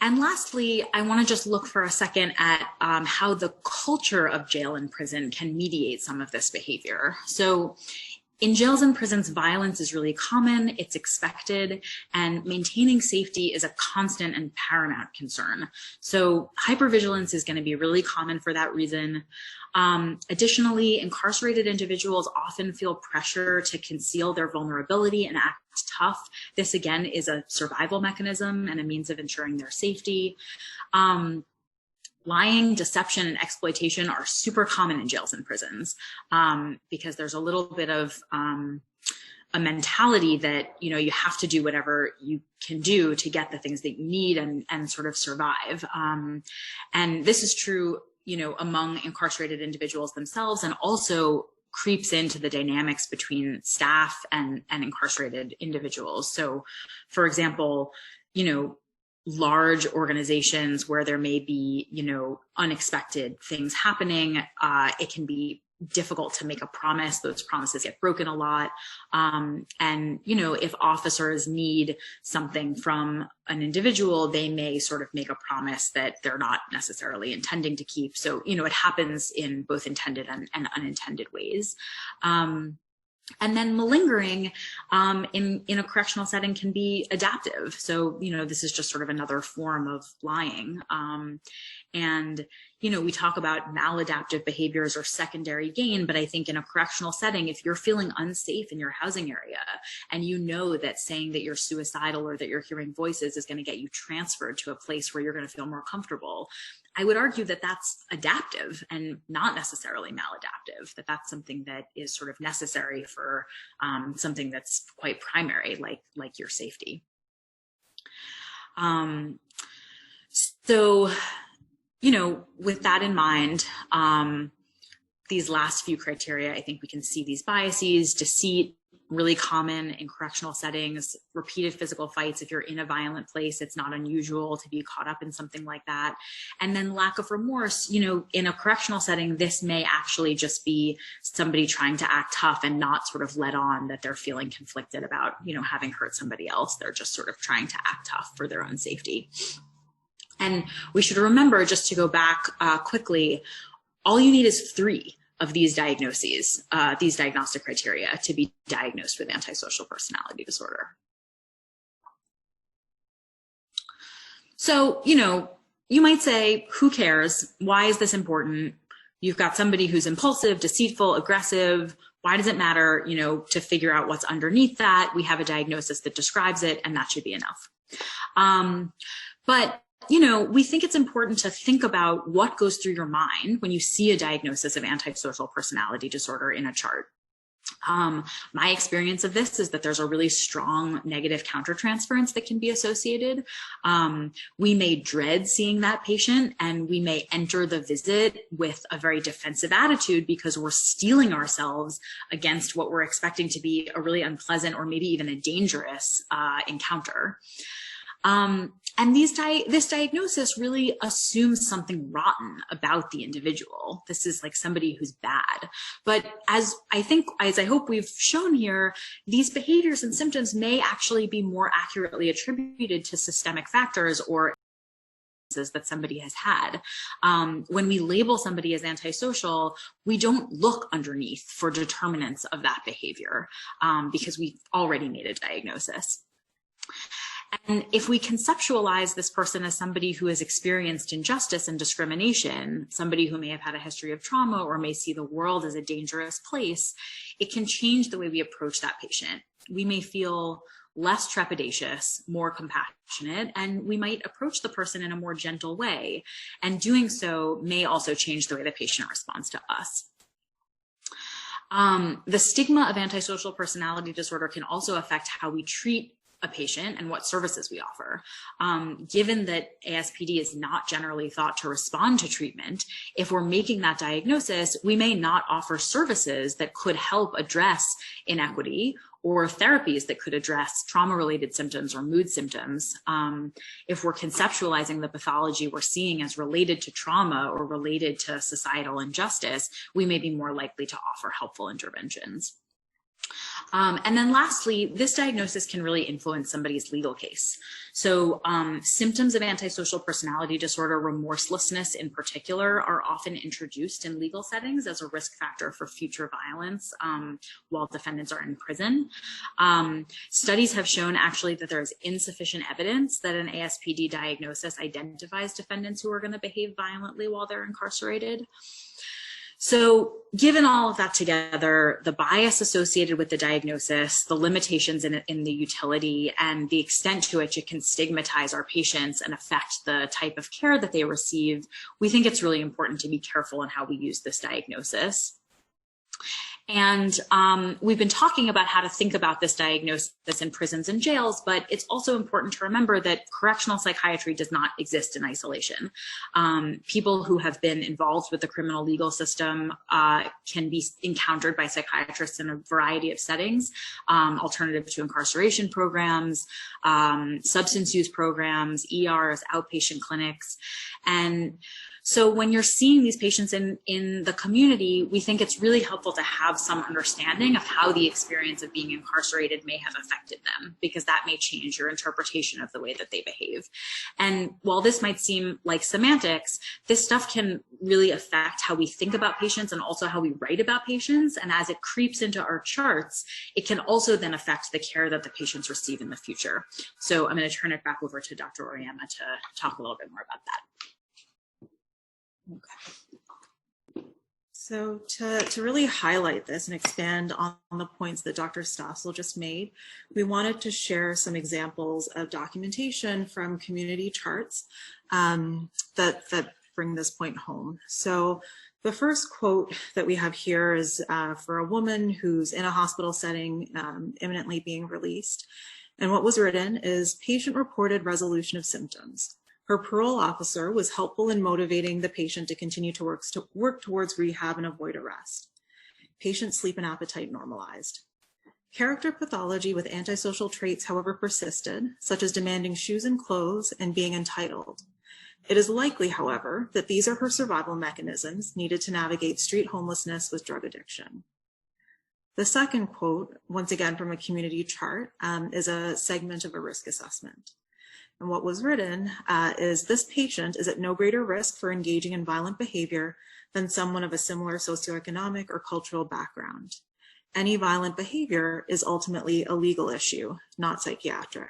And lastly, I want to just look for a second at how the culture of jail and prison can mediate some of this behavior. So in jails and prisons, violence is really common, it's expected, and maintaining safety is a constant and paramount concern. So hypervigilance is going to be really common for that reason. Additionally, incarcerated individuals often feel pressure to conceal their vulnerability and act tough. This again is a survival mechanism and a means of ensuring their safety. Lying, deception, and exploitation are super common in jails and prisons because there's a little bit of a mentality that, you know, you have to do whatever you can do to get the things that you need and sort of survive. And this is true, you know, among incarcerated individuals themselves, and also creeps into the dynamics between staff and incarcerated individuals. So, for example, you know, large organizations where there may be, you know, unexpected things happening, it can be difficult to make a promise. Those promises get broken a lot. And, you know, if officers need something from an individual, they may sort of make a promise that they're not necessarily intending to keep. So, you know, it happens in both intended and unintended ways. And then malingering in a correctional setting can be adaptive. So, you know, this is just sort of another form of lying. And, we talk about maladaptive behaviors or secondary gain, but I think in a correctional setting, if you're feeling unsafe in your housing area and you know that saying that you're suicidal or that you're hearing voices is going to get you transferred to a place where you're going to feel more comfortable, I would argue that that's adaptive and not necessarily maladaptive, that that's something that is sort of necessary for something that's quite primary, like your safety. So, with that in mind, these last few criteria, I think we can see these biases: deceit, really common in correctional settings, repeated physical fights. If you're in a violent place, it's not unusual to be caught up in something like that. And then lack of remorse, in a correctional setting, this may actually just be somebody trying to act tough and not sort of let on that they're feeling conflicted about, having hurt somebody else. They're just sort of trying to act tough for their own safety. And we should remember, just to go back quickly, all you need is 3 of these diagnoses, these diagnostic criteria, to be diagnosed with antisocial personality disorder. So, you might say, who cares? Why is this important? You've got somebody who's impulsive, deceitful, aggressive. Why does it matter, to figure out what's underneath that? We have a diagnosis that describes it, and that should be enough. But we think it's important to think about what goes through your mind when you see a diagnosis of antisocial personality disorder in a chart. My experience of this is that there's a really strong negative countertransference that can be associated. We may dread seeing that patient, and we may enter the visit with a very defensive attitude because we're steeling ourselves against what we're expecting to be a really unpleasant or maybe even a dangerous encounter. And this diagnosis really assumes something rotten about the individual. This is like somebody who's bad. But as I hope we've shown here, these behaviors and symptoms may actually be more accurately attributed to systemic factors or that somebody has had. When we label somebody as antisocial, we don't look underneath for determinants of that behavior because we've already made a diagnosis. And if we conceptualize this person as somebody who has experienced injustice and discrimination, somebody who may have had a history of trauma or may see the world as a dangerous place, it can change the way we approach that patient. We may feel less trepidatious, more compassionate, and we might approach the person in a more gentle way. And doing so may also change the way the patient responds to us. The stigma of antisocial personality disorder can also affect how we treat a patient and what services we offer. Given that ASPD is not generally thought to respond to treatment, if we're making that diagnosis, we may not offer services that could help address inequity or therapies that could address trauma-related symptoms or mood symptoms. If we're conceptualizing the pathology we're seeing as related to trauma or related to societal injustice, we may be more likely to offer helpful interventions. And then lastly, this diagnosis can really influence somebody's legal case. So symptoms of antisocial personality disorder, remorselessness in particular, are often introduced in legal settings as a risk factor for future violence while defendants are in prison. Studies have shown actually that there is insufficient evidence that an ASPD diagnosis identifies defendants who are going to behave violently while they're incarcerated. So given all of that together, the bias associated with the diagnosis, the limitations in the utility, and the extent to which it can stigmatize our patients and affect the type of care that they receive, we think it's really important to be careful in how we use this diagnosis. And we've been talking about how to think about this diagnosis in prisons and jails, but it's also important to remember that correctional psychiatry does not exist in isolation. People who have been involved with the criminal legal system can be encountered by psychiatrists in a variety of settings, alternative to incarceration programs, substance use programs, ERs, outpatient clinics. And so when you're seeing these patients in the community, we think it's really helpful to have some understanding of how the experience of being incarcerated may have affected them, because that may change your interpretation of the way that they behave. And while this might seem like semantics, this stuff can really affect how we think about patients and also how we write about patients. And as it creeps into our charts, it can also then affect the care that the patients receive in the future. So I'm going to turn it back over to Dr. Oryema to talk a little bit more about that.
So to really highlight this and expand on the points that Dr. Stossel just made, we wanted to share some examples of documentation from community charts that bring this point home. So the first quote that we have here is for a woman who's in a hospital setting, imminently being released. And what was written is, patient reported resolution of symptoms. Her parole officer was helpful in motivating the patient to continue to work towards rehab and avoid arrest. Patient sleep and appetite normalized. Character pathology with antisocial traits, however, persisted, such as demanding shoes and clothes and being entitled. It is likely, however, that these are her survival mechanisms needed to navigate street homelessness with drug addiction. The second quote, once again from a community chart, is a segment of a risk assessment. And what was written is, this patient is at no greater risk for engaging in violent behavior than someone of a similar socioeconomic or cultural background. Any violent behavior is ultimately a legal issue, not psychiatric.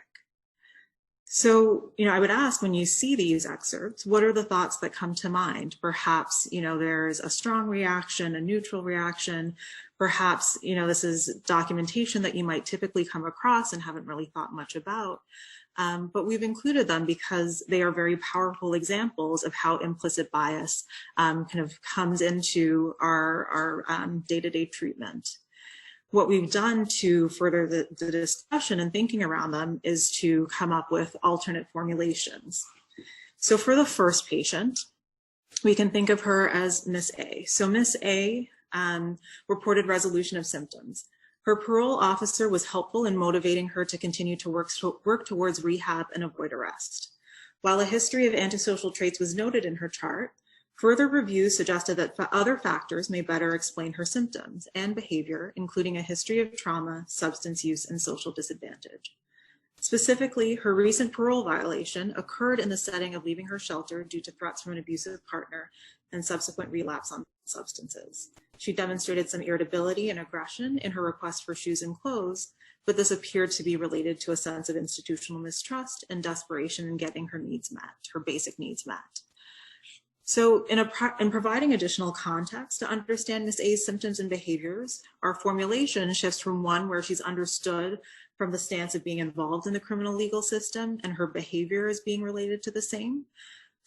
So, I would ask, when you see these excerpts, what are the thoughts that come to mind? Perhaps, there's a strong reaction, a neutral reaction. Perhaps, this is documentation that you might typically come across and haven't really thought much about. But we've included them because they are very powerful examples of how implicit bias kind of comes into our day-to-day treatment. What we've done to further the discussion and thinking around them is to come up with alternate formulations. So for the first patient, we can think of her as Miss A. So Miss A reported resolution of symptoms. Her parole officer was helpful in motivating her to continue to work towards rehab and avoid arrest. While a history of antisocial traits was noted in her chart, further reviews suggested that other factors may better explain her symptoms and behavior, including a history of trauma, substance use, and social disadvantage. Specifically, her recent parole violation occurred in the setting of leaving her shelter due to threats from an abusive partner and subsequent relapse on substances. She demonstrated some irritability and aggression in her request for shoes and clothes, but this appeared to be related to a sense of institutional mistrust and desperation in getting her needs met, her basic needs met. So in providing additional context to understand Ms. A's symptoms and behaviors, our formulation shifts from one where she's understood from the stance of being involved in the criminal legal system and her behavior is being related to the same,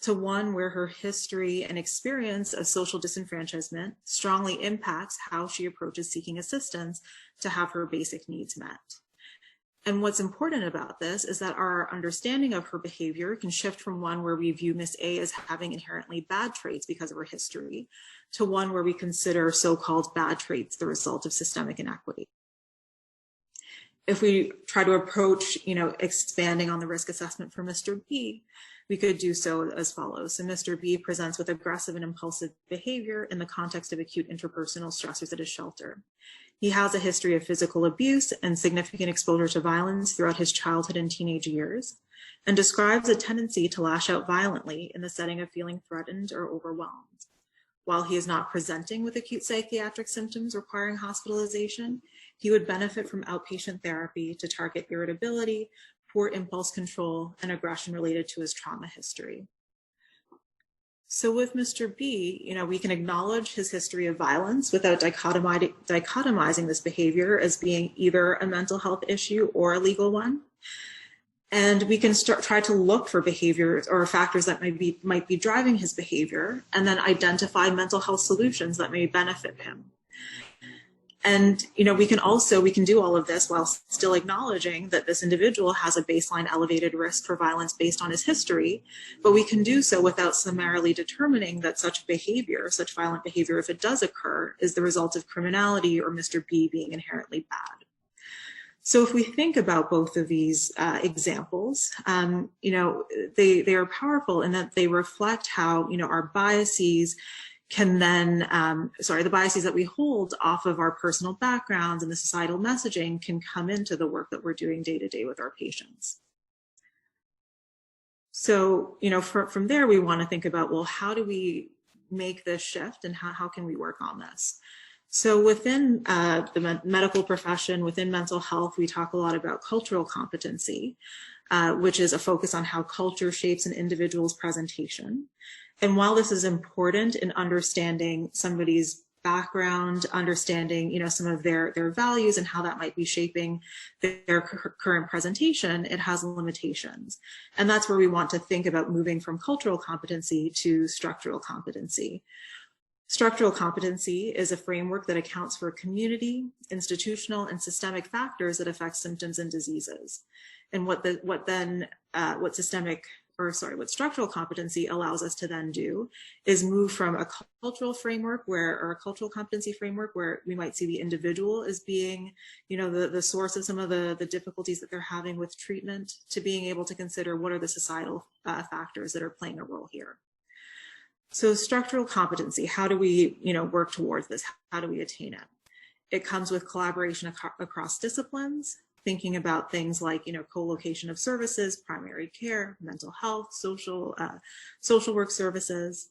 to one where her history and experience of social disenfranchisement strongly impacts how she approaches seeking assistance to have her basic needs met. And what's important about this is that our understanding of her behavior can shift from one where we view Miss A as having inherently bad traits because of her history, to one where we consider so-called bad traits the result of systemic inequity. If we try to approach, expanding on the risk assessment for Mr. B, we could do so as follows. So Mr. B presents with aggressive and impulsive behavior in the context of acute interpersonal stressors at his shelter. He has a history of physical abuse and significant exposure to violence throughout his childhood and teenage years, and describes a tendency to lash out violently in the setting of feeling threatened or overwhelmed. While he is not presenting with acute psychiatric symptoms requiring hospitalization, he would benefit from outpatient therapy to target irritability, poor impulse control, and aggression related to his trauma history. So with Mr. B, we can acknowledge his history of violence without dichotomizing this behavior as being either a mental health issue or a legal one. And we can try to look for behaviors or factors that might be driving his behavior, and then identify mental health solutions that may benefit him. And, we can do all of this while still acknowledging that this individual has a baseline elevated risk for violence based on his history, but we can do so without summarily determining that such violent behavior, if it does occur, is the result of criminality or Mr. B being inherently bad. So if we think about both of these examples, they are powerful in that they reflect how, our biases can then, the biases that we hold off of our personal backgrounds and the societal messaging can come into the work that we're doing day to day with our patients. So, from there, we want to think about, well, how do we make this shift and how can we work on this? So within the medical profession, within mental health, we talk a lot about cultural competency, which is a focus on how culture shapes an individual's presentation. And while this is important in understanding somebody's background, understanding, you know, some of their values and how that might be shaping their current presentation, it has limitations. And that's where we want to think about moving from cultural competency to structural competency. Structural competency is a framework that accounts for community, institutional, and systemic factors that affect symptoms and diseases. And what structural competency allows us to then do is move from a cultural framework or a cultural competency framework where we might see the individual as being, you know, the source of some of the difficulties that they're having with treatment, to being able to consider what are the societal factors that are playing a role here. So structural competency, how do we, you know, work towards this? How do we attain it? It comes with collaboration across disciplines, thinking about things like, you know, co-location of services, primary care, mental health, social work services,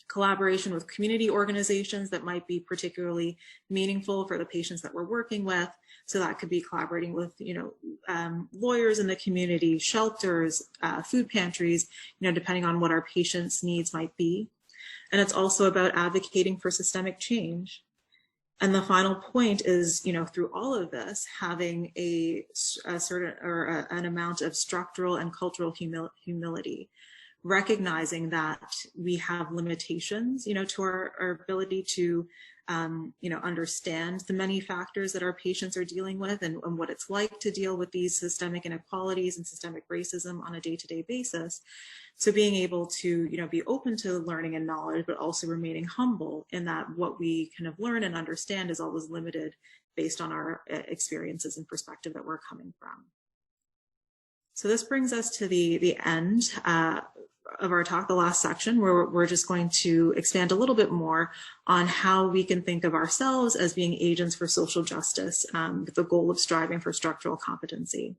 collaboration with community organizations that might be particularly meaningful for the patients that we're working with. So that could be collaborating with, you know, lawyers in the community, shelters, food pantries, you know, depending on what our patients' needs might be. And it's also about advocating for systemic change. And the final point is, you know, through all of this, having an amount of structural and cultural humility, recognizing that we have limitations, you know, to our ability to, you know, understand the many factors that our patients are dealing with and what it's like to deal with these systemic inequalities and systemic racism on a day-to-day basis. So being able to, you know, be open to learning and knowledge, but also remaining humble in that what we kind of learn and understand is always limited based on our experiences and perspective that we're coming from. So this brings us to the end of our talk, the last section, where we're just going to expand a little bit more on how we can think of ourselves as being agents for social justice with the goal of striving for structural competency.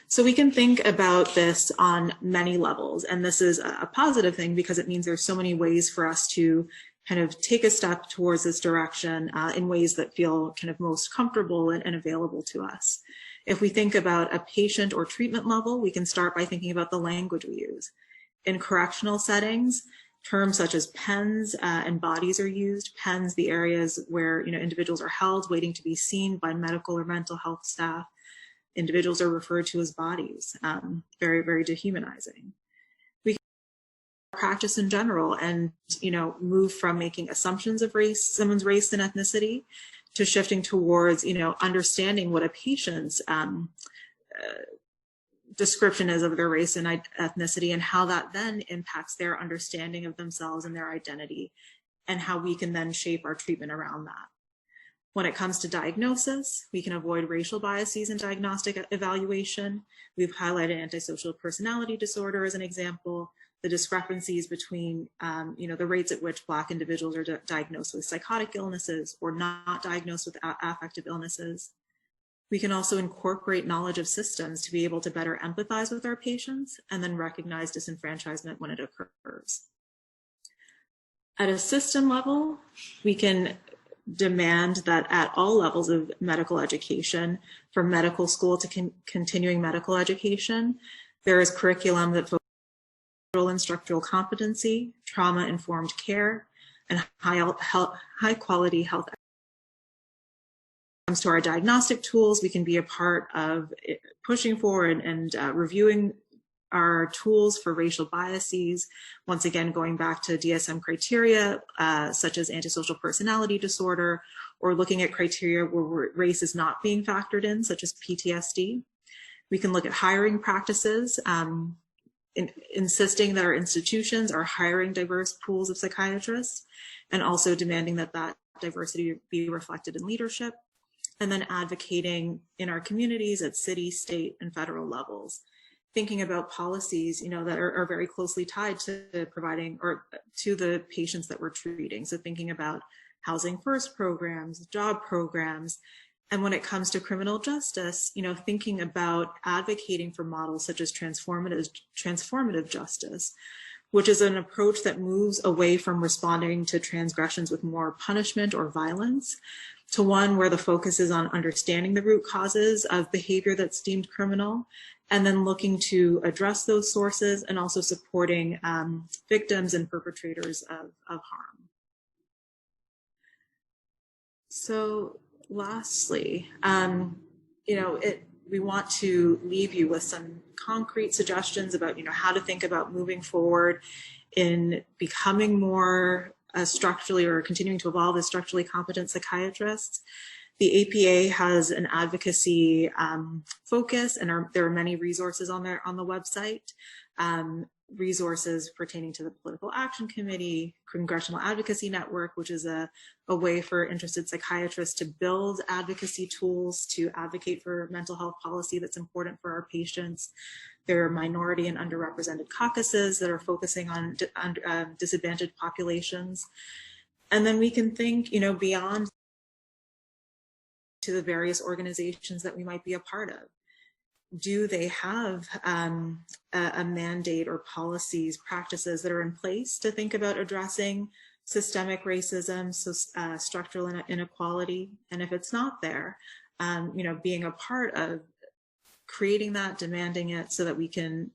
So we can think about this on many levels, and this is a positive thing because it means there's so many ways for us to kind of take a step towards this direction in ways that feel kind of most comfortable and available to us. If we think about a patient or treatment level, we can start by thinking about the language we use. In correctional settings, terms such as pens and bodies are used. Pens, the areas where, you know, individuals are held waiting to be seen by medical or mental health staff. Individuals are referred to as bodies, very, very dehumanizing. We can practice in general and, you know, move from making assumptions of race, someone's race and ethnicity, to shifting towards, you know, understanding what a patient's description is of their race and ethnicity, and how that then impacts their understanding of themselves and their identity, and how we can then shape our treatment around that. When it comes to diagnosis, we can avoid racial biases in diagnostic evaluation. We've highlighted antisocial personality disorder as an example, the discrepancies between, you know, the rates at which Black individuals are diagnosed with psychotic illnesses or not diagnosed with affective illnesses. We can also incorporate knowledge of systems to be able to better empathize with our patients and then recognize disenfranchisement when it occurs. At a system level, we can demand that at all levels of medical education, from medical school to continuing medical education, there is curriculum that focuses on structural competency, trauma-informed care, and high quality health. When it comes to our diagnostic tools, we can be a part of pushing forward and reviewing our tools for racial biases, once again going back to DSM criteria such as antisocial personality disorder, or looking at criteria where race is not being factored in, such as PTSD. We can look at hiring practices, insisting that our institutions are hiring diverse pools of psychiatrists, and also demanding that that diversity be reflected in leadership, and then advocating in our communities at city, state, and federal levels. Thinking about policies, you know, that are very closely tied to providing or to the patients that we're treating. So thinking about housing first programs, job programs, and when it comes to criminal justice, you know, thinking about advocating for models such as transformative justice, which is an approach that moves away from responding to transgressions with more punishment or violence to one where the focus is on understanding the root causes of behavior that's deemed criminal and then looking to address those sources and also supporting victims and perpetrators of harm. So lastly, we want to leave you with some concrete suggestions about, how to think about moving forward in becoming more structurally or continuing to evolve as structurally competent psychiatrists. The APA has an advocacy focus, and there are many resources on the website. Resources pertaining to the Political Action Committee, Congressional Advocacy Network, which is a way for interested psychiatrists to build advocacy tools to advocate for mental health policy that's important for our patients. There are minority and underrepresented caucuses that are focusing on disadvantaged populations. And then we can think, beyond to the various organizations that we might be a part of. Do they have a mandate or policies, practices that are in place to think about addressing systemic racism, so structural inequality? And if it's not there, being a part of creating that, demanding it, so that we can,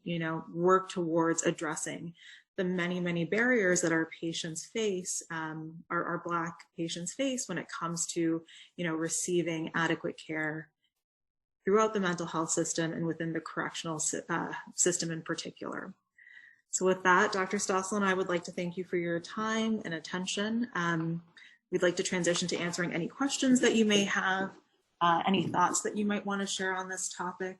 work towards addressing the many, many barriers that our patients face, our Black patients face when it comes to, receiving adequate care throughout the mental health system and within the correctional system in particular. So with that, Dr. Stossel and I would like to thank you for your time and attention. We'd like to transition to answering any questions that you may have, any thoughts that you might want to share on this topic.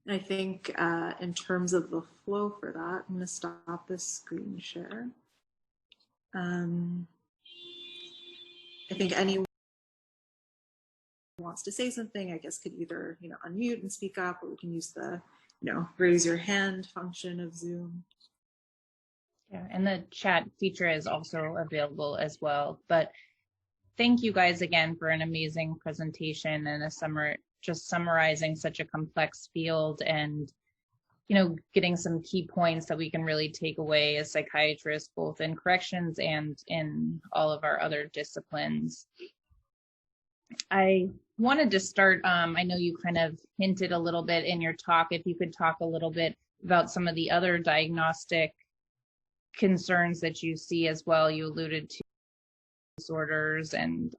And I think in terms of the flow for that, I'm going to stop this screen share. I think anyone who wants to say something, I guess, could either, unmute and speak up, or we can use the, raise your hand function of Zoom.
Yeah, and the chat feature is also available as well. But thank you guys again for an amazing presentation and just summarizing such a complex field and, getting some key points that we can really take away as psychiatrists, both in corrections and in all of our other disciplines. I wanted to start, I know you kind of hinted a little bit in your talk, if you could talk a little bit about some of the other diagnostic concerns that you see as well. You alluded to disorders, and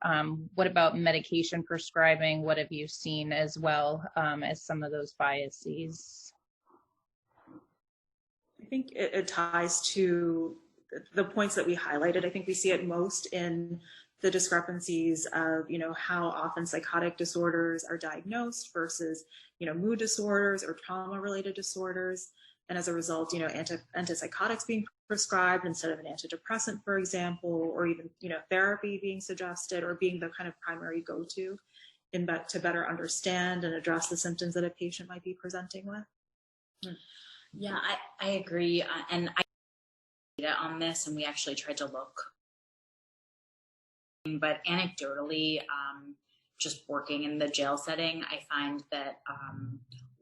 what about medication prescribing? What have you seen as well as some of those biases?
I think it ties to the points that we highlighted. I think we see it most in the discrepancies of, how often psychotic disorders are diagnosed versus, mood disorders or trauma-related disorders. And as a result, antipsychotics being prescribed instead of an antidepressant, for example, or even, therapy being suggested or being the kind of primary go-to to better understand and address the symptoms that a patient might be presenting with.
Yeah, I agree. And I data on this, and we actually tried to look. But anecdotally, just working in the jail setting, I find that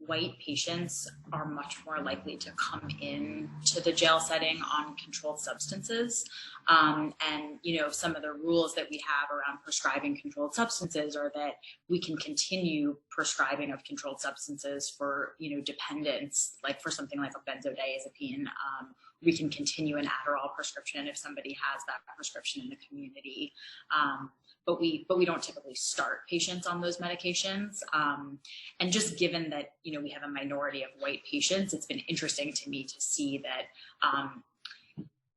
white patients are much more likely to come in to the jail setting on controlled substances. And, some of the rules that we have around prescribing controlled substances are that we can continue prescribing of controlled substances for, dependence, like for something like a benzodiazepine. We can continue an Adderall prescription if somebody has that prescription in the community. But we don't typically start patients on those medications. And just given that, we have a minority of white patients, it's been interesting to me to see that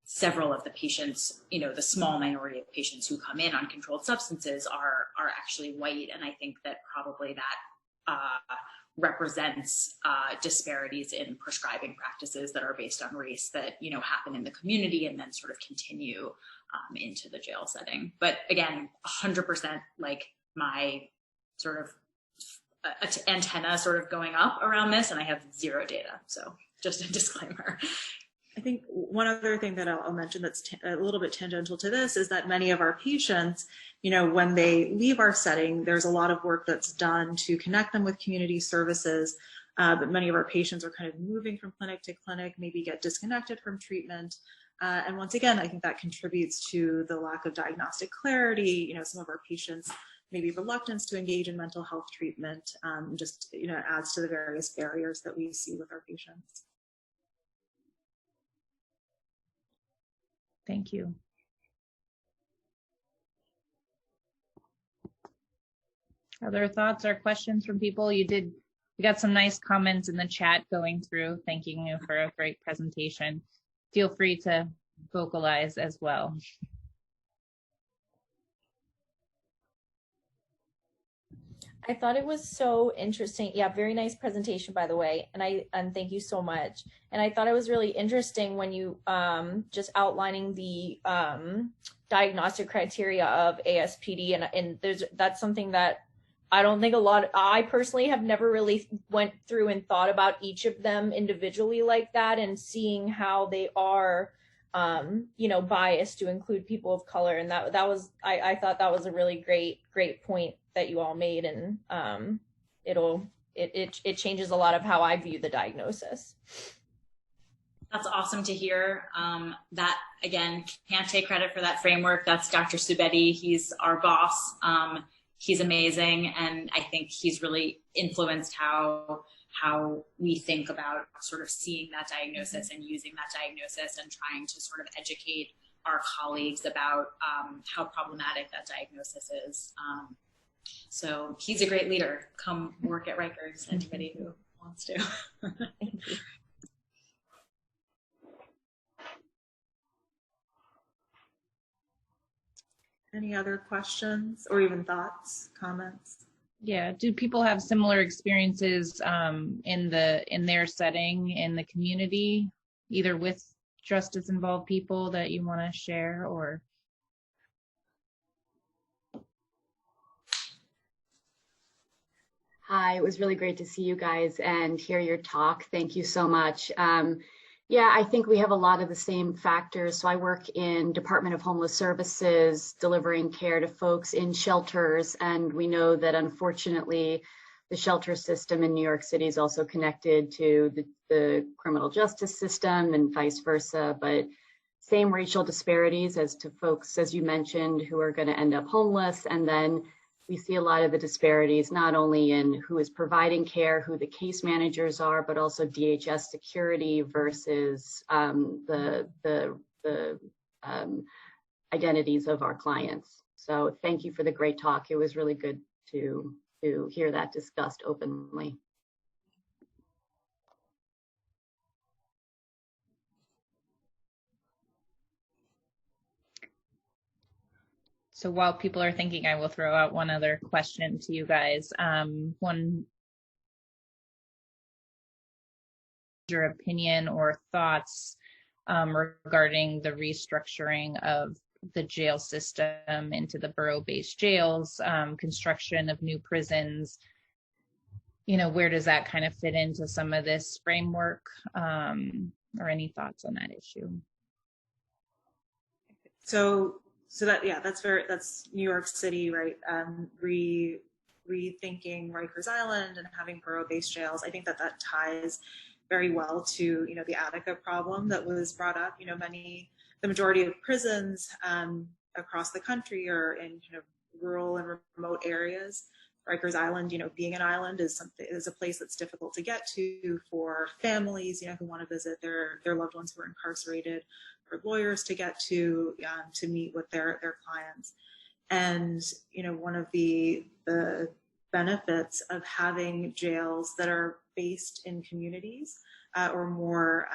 several of the patients, the small minority of patients who come in on controlled substances are actually white. And I think that probably that represents disparities in prescribing practices that are based on race that, happen in the community and then sort of continue into the jail setting. But again, 100% like my sort of antenna sort of going up around this, and I have zero data. So just a disclaimer.
I think one other thing that I'll mention that's a little bit tangential to this is that many of our patients, when they leave our setting, there's a lot of work that's done to connect them with community services. But many of our patients are kind of moving from clinic to clinic, maybe get disconnected from treatment. And once again, I think that contributes to the lack of diagnostic clarity. Some of our patients maybe reluctance to engage in mental health treatment, just adds to the various barriers that we see with our patients.
Thank you. Other thoughts or questions from people? You got some nice comments in the chat going through, thanking you for a great presentation. Feel free to vocalize as well.
I thought it was so interesting. Yeah, very nice presentation, by the way. And thank you so much. And I thought it was really interesting when you just outlining the diagnostic criteria of ASPD, and that's something that I don't think I personally have never really went through and thought about each of them individually like that, and seeing how they are biased to include people of color. And that was, I thought that was a really great point that you all made, and it changes a lot of how I view the diagnosis.
That's awesome to hear. That, again, can't take credit for that framework. That's Dr. Subedi. He's our boss. He's amazing, and I think he's really influenced how we think about sort of seeing that diagnosis and using that diagnosis and trying to sort of educate our colleagues about how problematic that diagnosis is. So he's a great leader. Come work at Rikers, anybody who wants to.
Thank you.
Any other questions or even thoughts, comments?
Yeah, do people have similar experiences in their setting in the community, either with justice involved people that you want to share, or?
Hi, it was really great to see you guys and hear your talk. Thank you so much. Yeah, I think we have a lot of the same factors. So I work in Department of Homeless Services, delivering care to folks in shelters. And we know that unfortunately, the shelter system in New York City is also connected to the criminal justice system and vice versa. But same racial disparities as to folks, as you mentioned, who are going to end up homeless. And then we see a lot of the disparities, not only in who is providing care, who the case managers are, but also DHS security versus the identities of our clients. So thank you for the great talk. It was really good to hear that discussed openly.
So while people are thinking, I will throw out one other question to you guys. Your opinion or thoughts regarding the restructuring of the jail system into the borough-based jails, construction of new prisons. Where does that kind of fit into some of this framework, or any thoughts on that issue?
So that's New York City, right? Rethinking Rikers Island and having borough-based jails. I think that ties very well to the Attica problem that was brought up. The majority of prisons across the country are in rural and remote areas. Rikers Island, being an island is a place that's difficult to get to for families, who want to visit their loved ones who are incarcerated, for lawyers to get to meet with their clients. And one of the benefits of having jails that are based in communities or more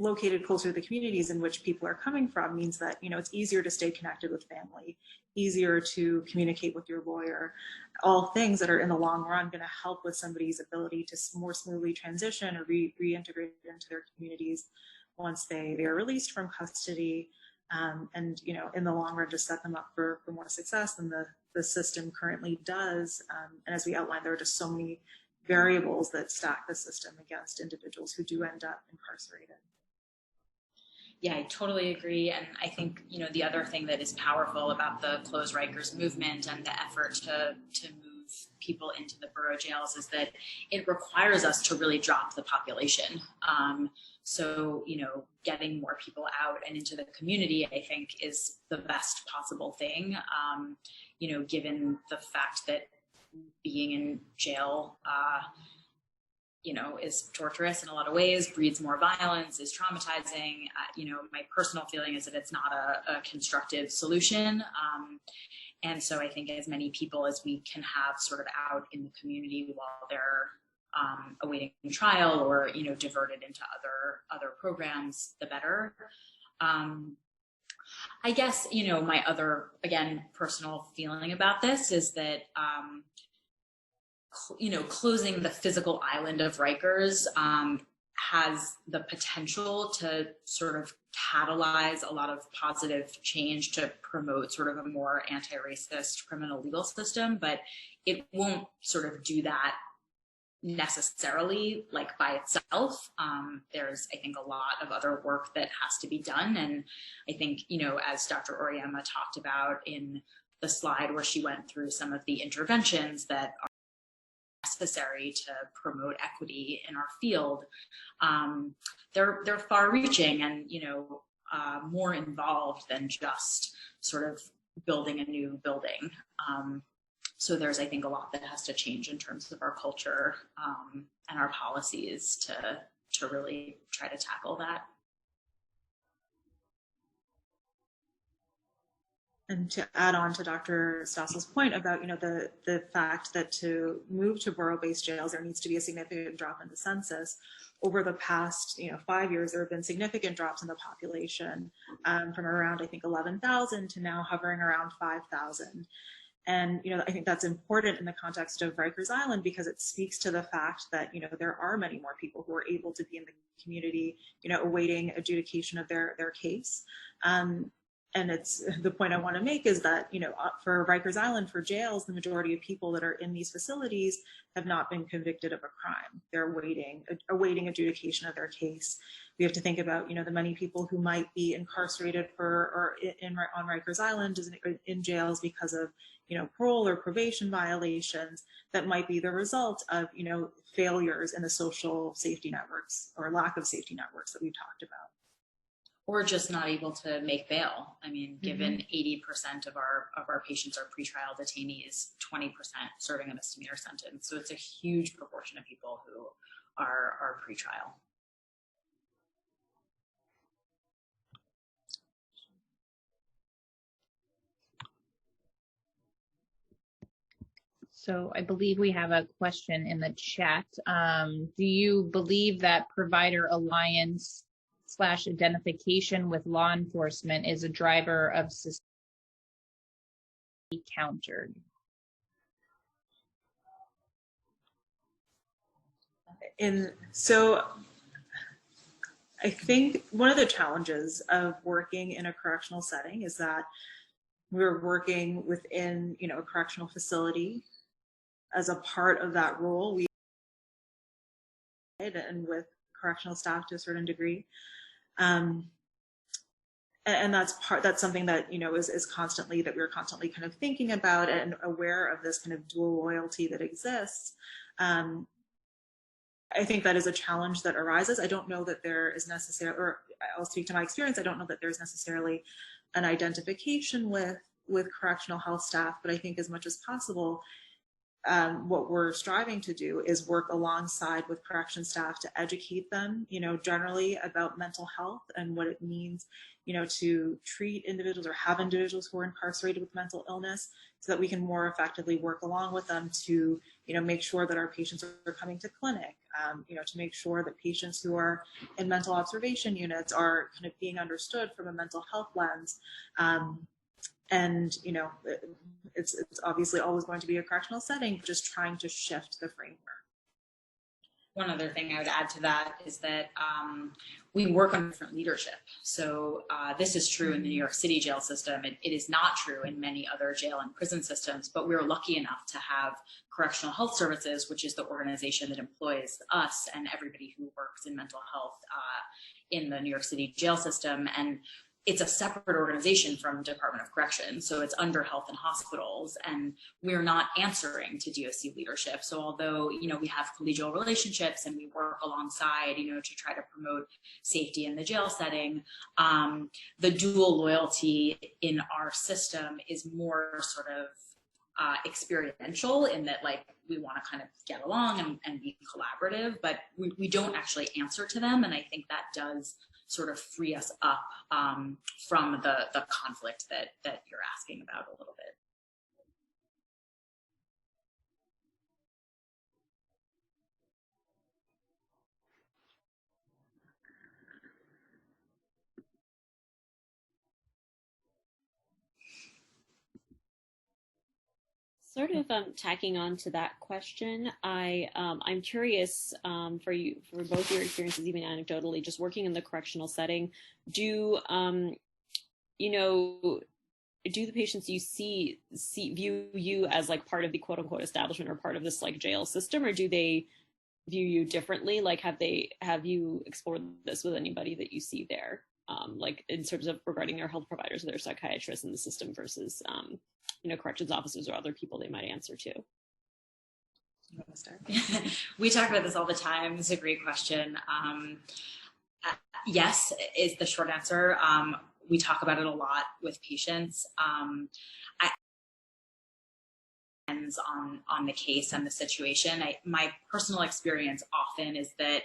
located closer to the communities in which people are coming from means that it's easier to stay connected with family, easier to communicate with your lawyer, all things that are in the long run going to help with somebody's ability to more smoothly transition or reintegrate into their communities once they are released from custody, and in the long run just set them up for more success than the system currently does. And as we outlined, there are just so many variables that stack the system against individuals who do end up incarcerated.
Yeah, I totally agree. And I think, the other thing that is powerful about the Close Rikers movement and the effort to move people into the borough jails is that it requires us to really drop the population. So, you know, getting more people out and into the community, I think, is the best possible thing, you know, given the fact that being in jail, you know, is torturous in a lot of ways, breeds more violence, is traumatizing. You know, my personal feeling is that it's not a constructive solution. And so I think as many people as we can have sort of out in the community while they're awaiting trial or, you know, diverted into other programs, the better. I guess, you know, my other, again, personal feeling about this is that, you know, closing the physical island of Rikers has the potential to sort of catalyze a lot of positive change to promote sort of a more anti-racist criminal legal system, but it won't sort of do that necessarily like by itself. There's, I think, a lot of other work that has to be done. And I think, you know, as Dr. Oryema talked about in the slide where she went through some of the interventions that are necessary to promote equity in our field, they're far-reaching and, you know, more involved than just sort of building a new building. So there's, I think, a lot that has to change in terms of our culture and our policies to really try to tackle that.
And to add on to Dr. Stossel's point about, you know, the fact that to move to borough-based jails, there needs to be a significant drop in the census. Over the past, you know, 5 years, there have been significant drops in the population from around, I think, 11,000 to now hovering around 5,000. And, you know, I think that's important in the context of Rikers Island because it speaks to the fact that, you know, there are many more people who are able to be in the community, you know, awaiting adjudication of their case. And it's the point I want to make is that, you know, for Rikers Island, for jails, the majority of people that are in these facilities have not been convicted of a crime. They're awaiting adjudication of their case. We have to think about, you know, the many people who might be incarcerated on Rikers Island in jails because of, you know, parole or probation violations that might be the result of, you know, failures in the social safety networks or lack of safety networks that we've talked about.
Or just not able to make bail. I mean, given 80% of our patients are pretrial detainees, 20% serving a misdemeanor sentence. So it's a huge proportion of people who are pretrial.
So I believe we have a question in the chat. Do you believe that provider alliance / identification with law enforcement is a driver of society countered?
So I think one of the challenges of working in a correctional setting is that we're working within, you know, a correctional facility. As a part of that role, and with correctional staff to a certain degree. And that's something that, you know, is constantly, that we're constantly kind of thinking about and aware of this kind of dual loyalty that exists. I think that is a challenge that arises. I don't know that there is necessarily, or I'll speak to my experience, I don't know that there's necessarily an identification with correctional health staff, but I think as much as possible, what we're striving to do is work alongside with correction staff to educate them, you know, generally about mental health and what it means, you know, to treat individuals or have individuals who are incarcerated with mental illness so that we can more effectively work along with them to, you know, make sure that our patients are coming to clinic, you know, to make sure that patients who are in mental observation units are kind of being understood from a mental health lens. And, you know, it's obviously always going to be a correctional setting, just trying to shift the framework.
One other thing I would add to that is that we work on different leadership. So this is true in the New York City jail system. It is not true in many other jail and prison systems, but we're lucky enough to have Correctional Health Services, which is the organization that employs us and everybody who works in mental health in the New York City jail system. And it's a separate organization from Department of Corrections. So it's under Health and Hospitals, and we're not answering to DOC leadership. So although, you know, we have collegial relationships and we work alongside, you know, to try to promote safety in the jail setting, the dual loyalty in our system is more sort of experiential, in that, like, we want to kind of get along and be collaborative, but we don't actually answer to them. And I think that does sort of free us up from the conflict that you're asking about a little bit.
Sort of tacking on to that question, I'm curious, for both your experiences, even anecdotally, just working in the correctional setting, do you know, do the patients you see view you as like part of the quote unquote establishment or part of this like jail system, or do they view you differently? Like, have you explored this with anybody that you see there, like in terms of regarding their health providers or their psychiatrists in the system versus you know, corrections officers or other people they might answer to?
You want to start? We talk about this all the time. It's a great question. Yes, is the short answer. We talk about it a lot with patients. Depends on the case and the situation. My personal experience often is that,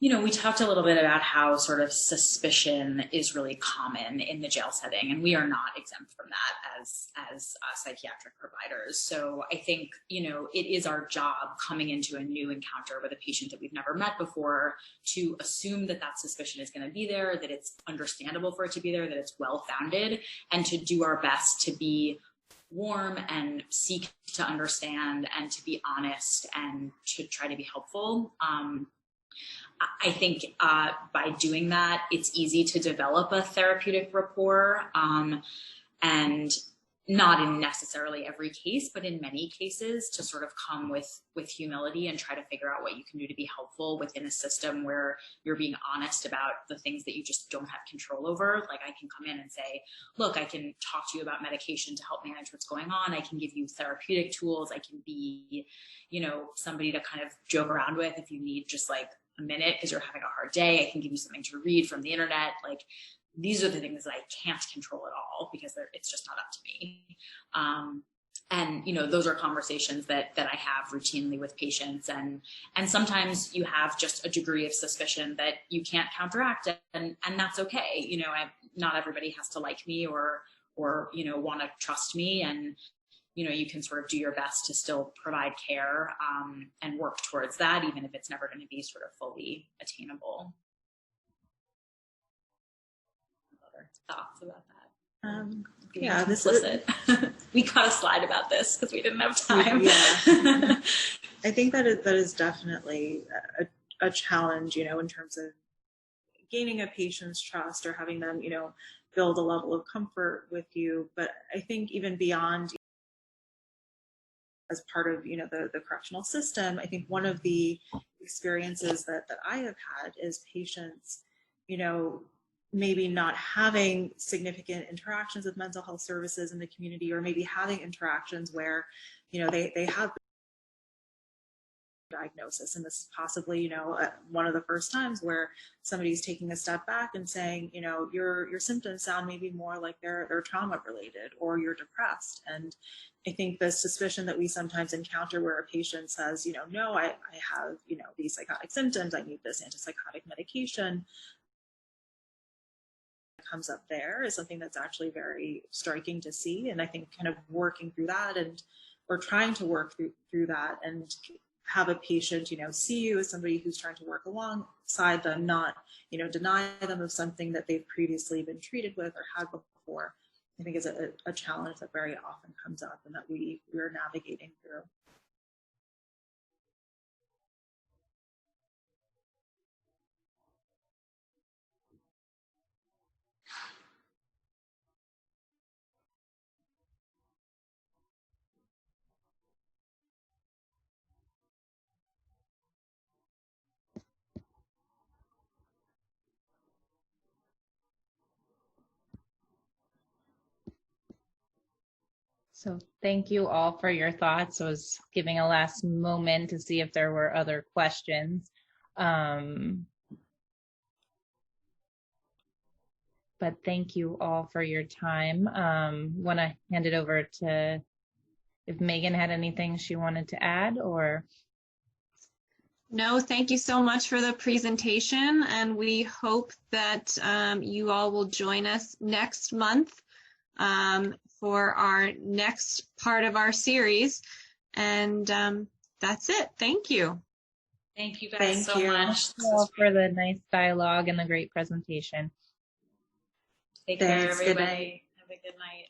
you know, we talked a little bit about how sort of suspicion is really common in the jail setting, and we are not exempt from that as psychiatric providers. So I think, you know, it is our job coming into a new encounter with a patient that we've never met before to assume that that suspicion is going to be there, that it's understandable for it to be there, that it's well-founded, and to do our best to be warm and seek to understand and to be honest and to try to be helpful. I think by doing that, it's easy to develop a therapeutic rapport, and not in necessarily every case, but in many cases, to sort of come with humility and try to figure out what you can do to be helpful within a system where you're being honest about the things that you just don't have control over. Like, I can come in and say, look, I can talk to you about medication to help manage what's going on. I can give you therapeutic tools. I can be, you know, somebody to kind of joke around with if you need just like a minute because you're having a hard day. I can give you something to read from the internet. Like, these are the things that I can't control at all because it's just not up to me. And, you know, those are conversations that I have routinely with patients. And sometimes you have just a degree of suspicion that you can't counteract, and that's okay. You know, not everybody has to like me or, you know, want to trust me. And, you know, you can sort of do your best to still provide care and work towards that, even if it's never going to be sort of fully attainable. Other thoughts about that?
Yeah,
implicit. We got a slide about this because we didn't have time.
Yeah. I think that is definitely a challenge, you know, in terms of gaining a patient's trust or having them, you know, build a level of comfort with you. But I think even beyond, as part of, you know, the correctional system, I think one of the experiences that I have had is patients, you know, maybe not having significant interactions with mental health services in the community, or maybe having interactions where, you know, they have diagnosis, and this is possibly, you know, one of the first times where somebody's taking a step back and saying, you know, your symptoms sound maybe more like they're trauma related, or you're depressed. And I think the suspicion that we sometimes encounter where a patient says, you know, no, I have, you know, these psychotic symptoms, I need this antipsychotic medication, comes up there is something that's actually very striking to see. And I think kind of working through that, and or trying to work through that, and have a patient, you know, see you as somebody who's trying to work alongside them, not, you know, deny them of something that they've previously been treated with or had before, I think is a challenge that very often comes up and that we're navigating through.
So thank you all for your thoughts. I was giving a last moment to see if there were other questions. But thank you all for your time. Want to hand it over to if Megan had anything she wanted to add, or?
No, thank you so much for the presentation, and we hope that you all will join us next month for our next part of our series. And that's it. Thank you.
Thank you guys so much for the nice dialogue and the great presentation. Take care, everybody. Have a good night.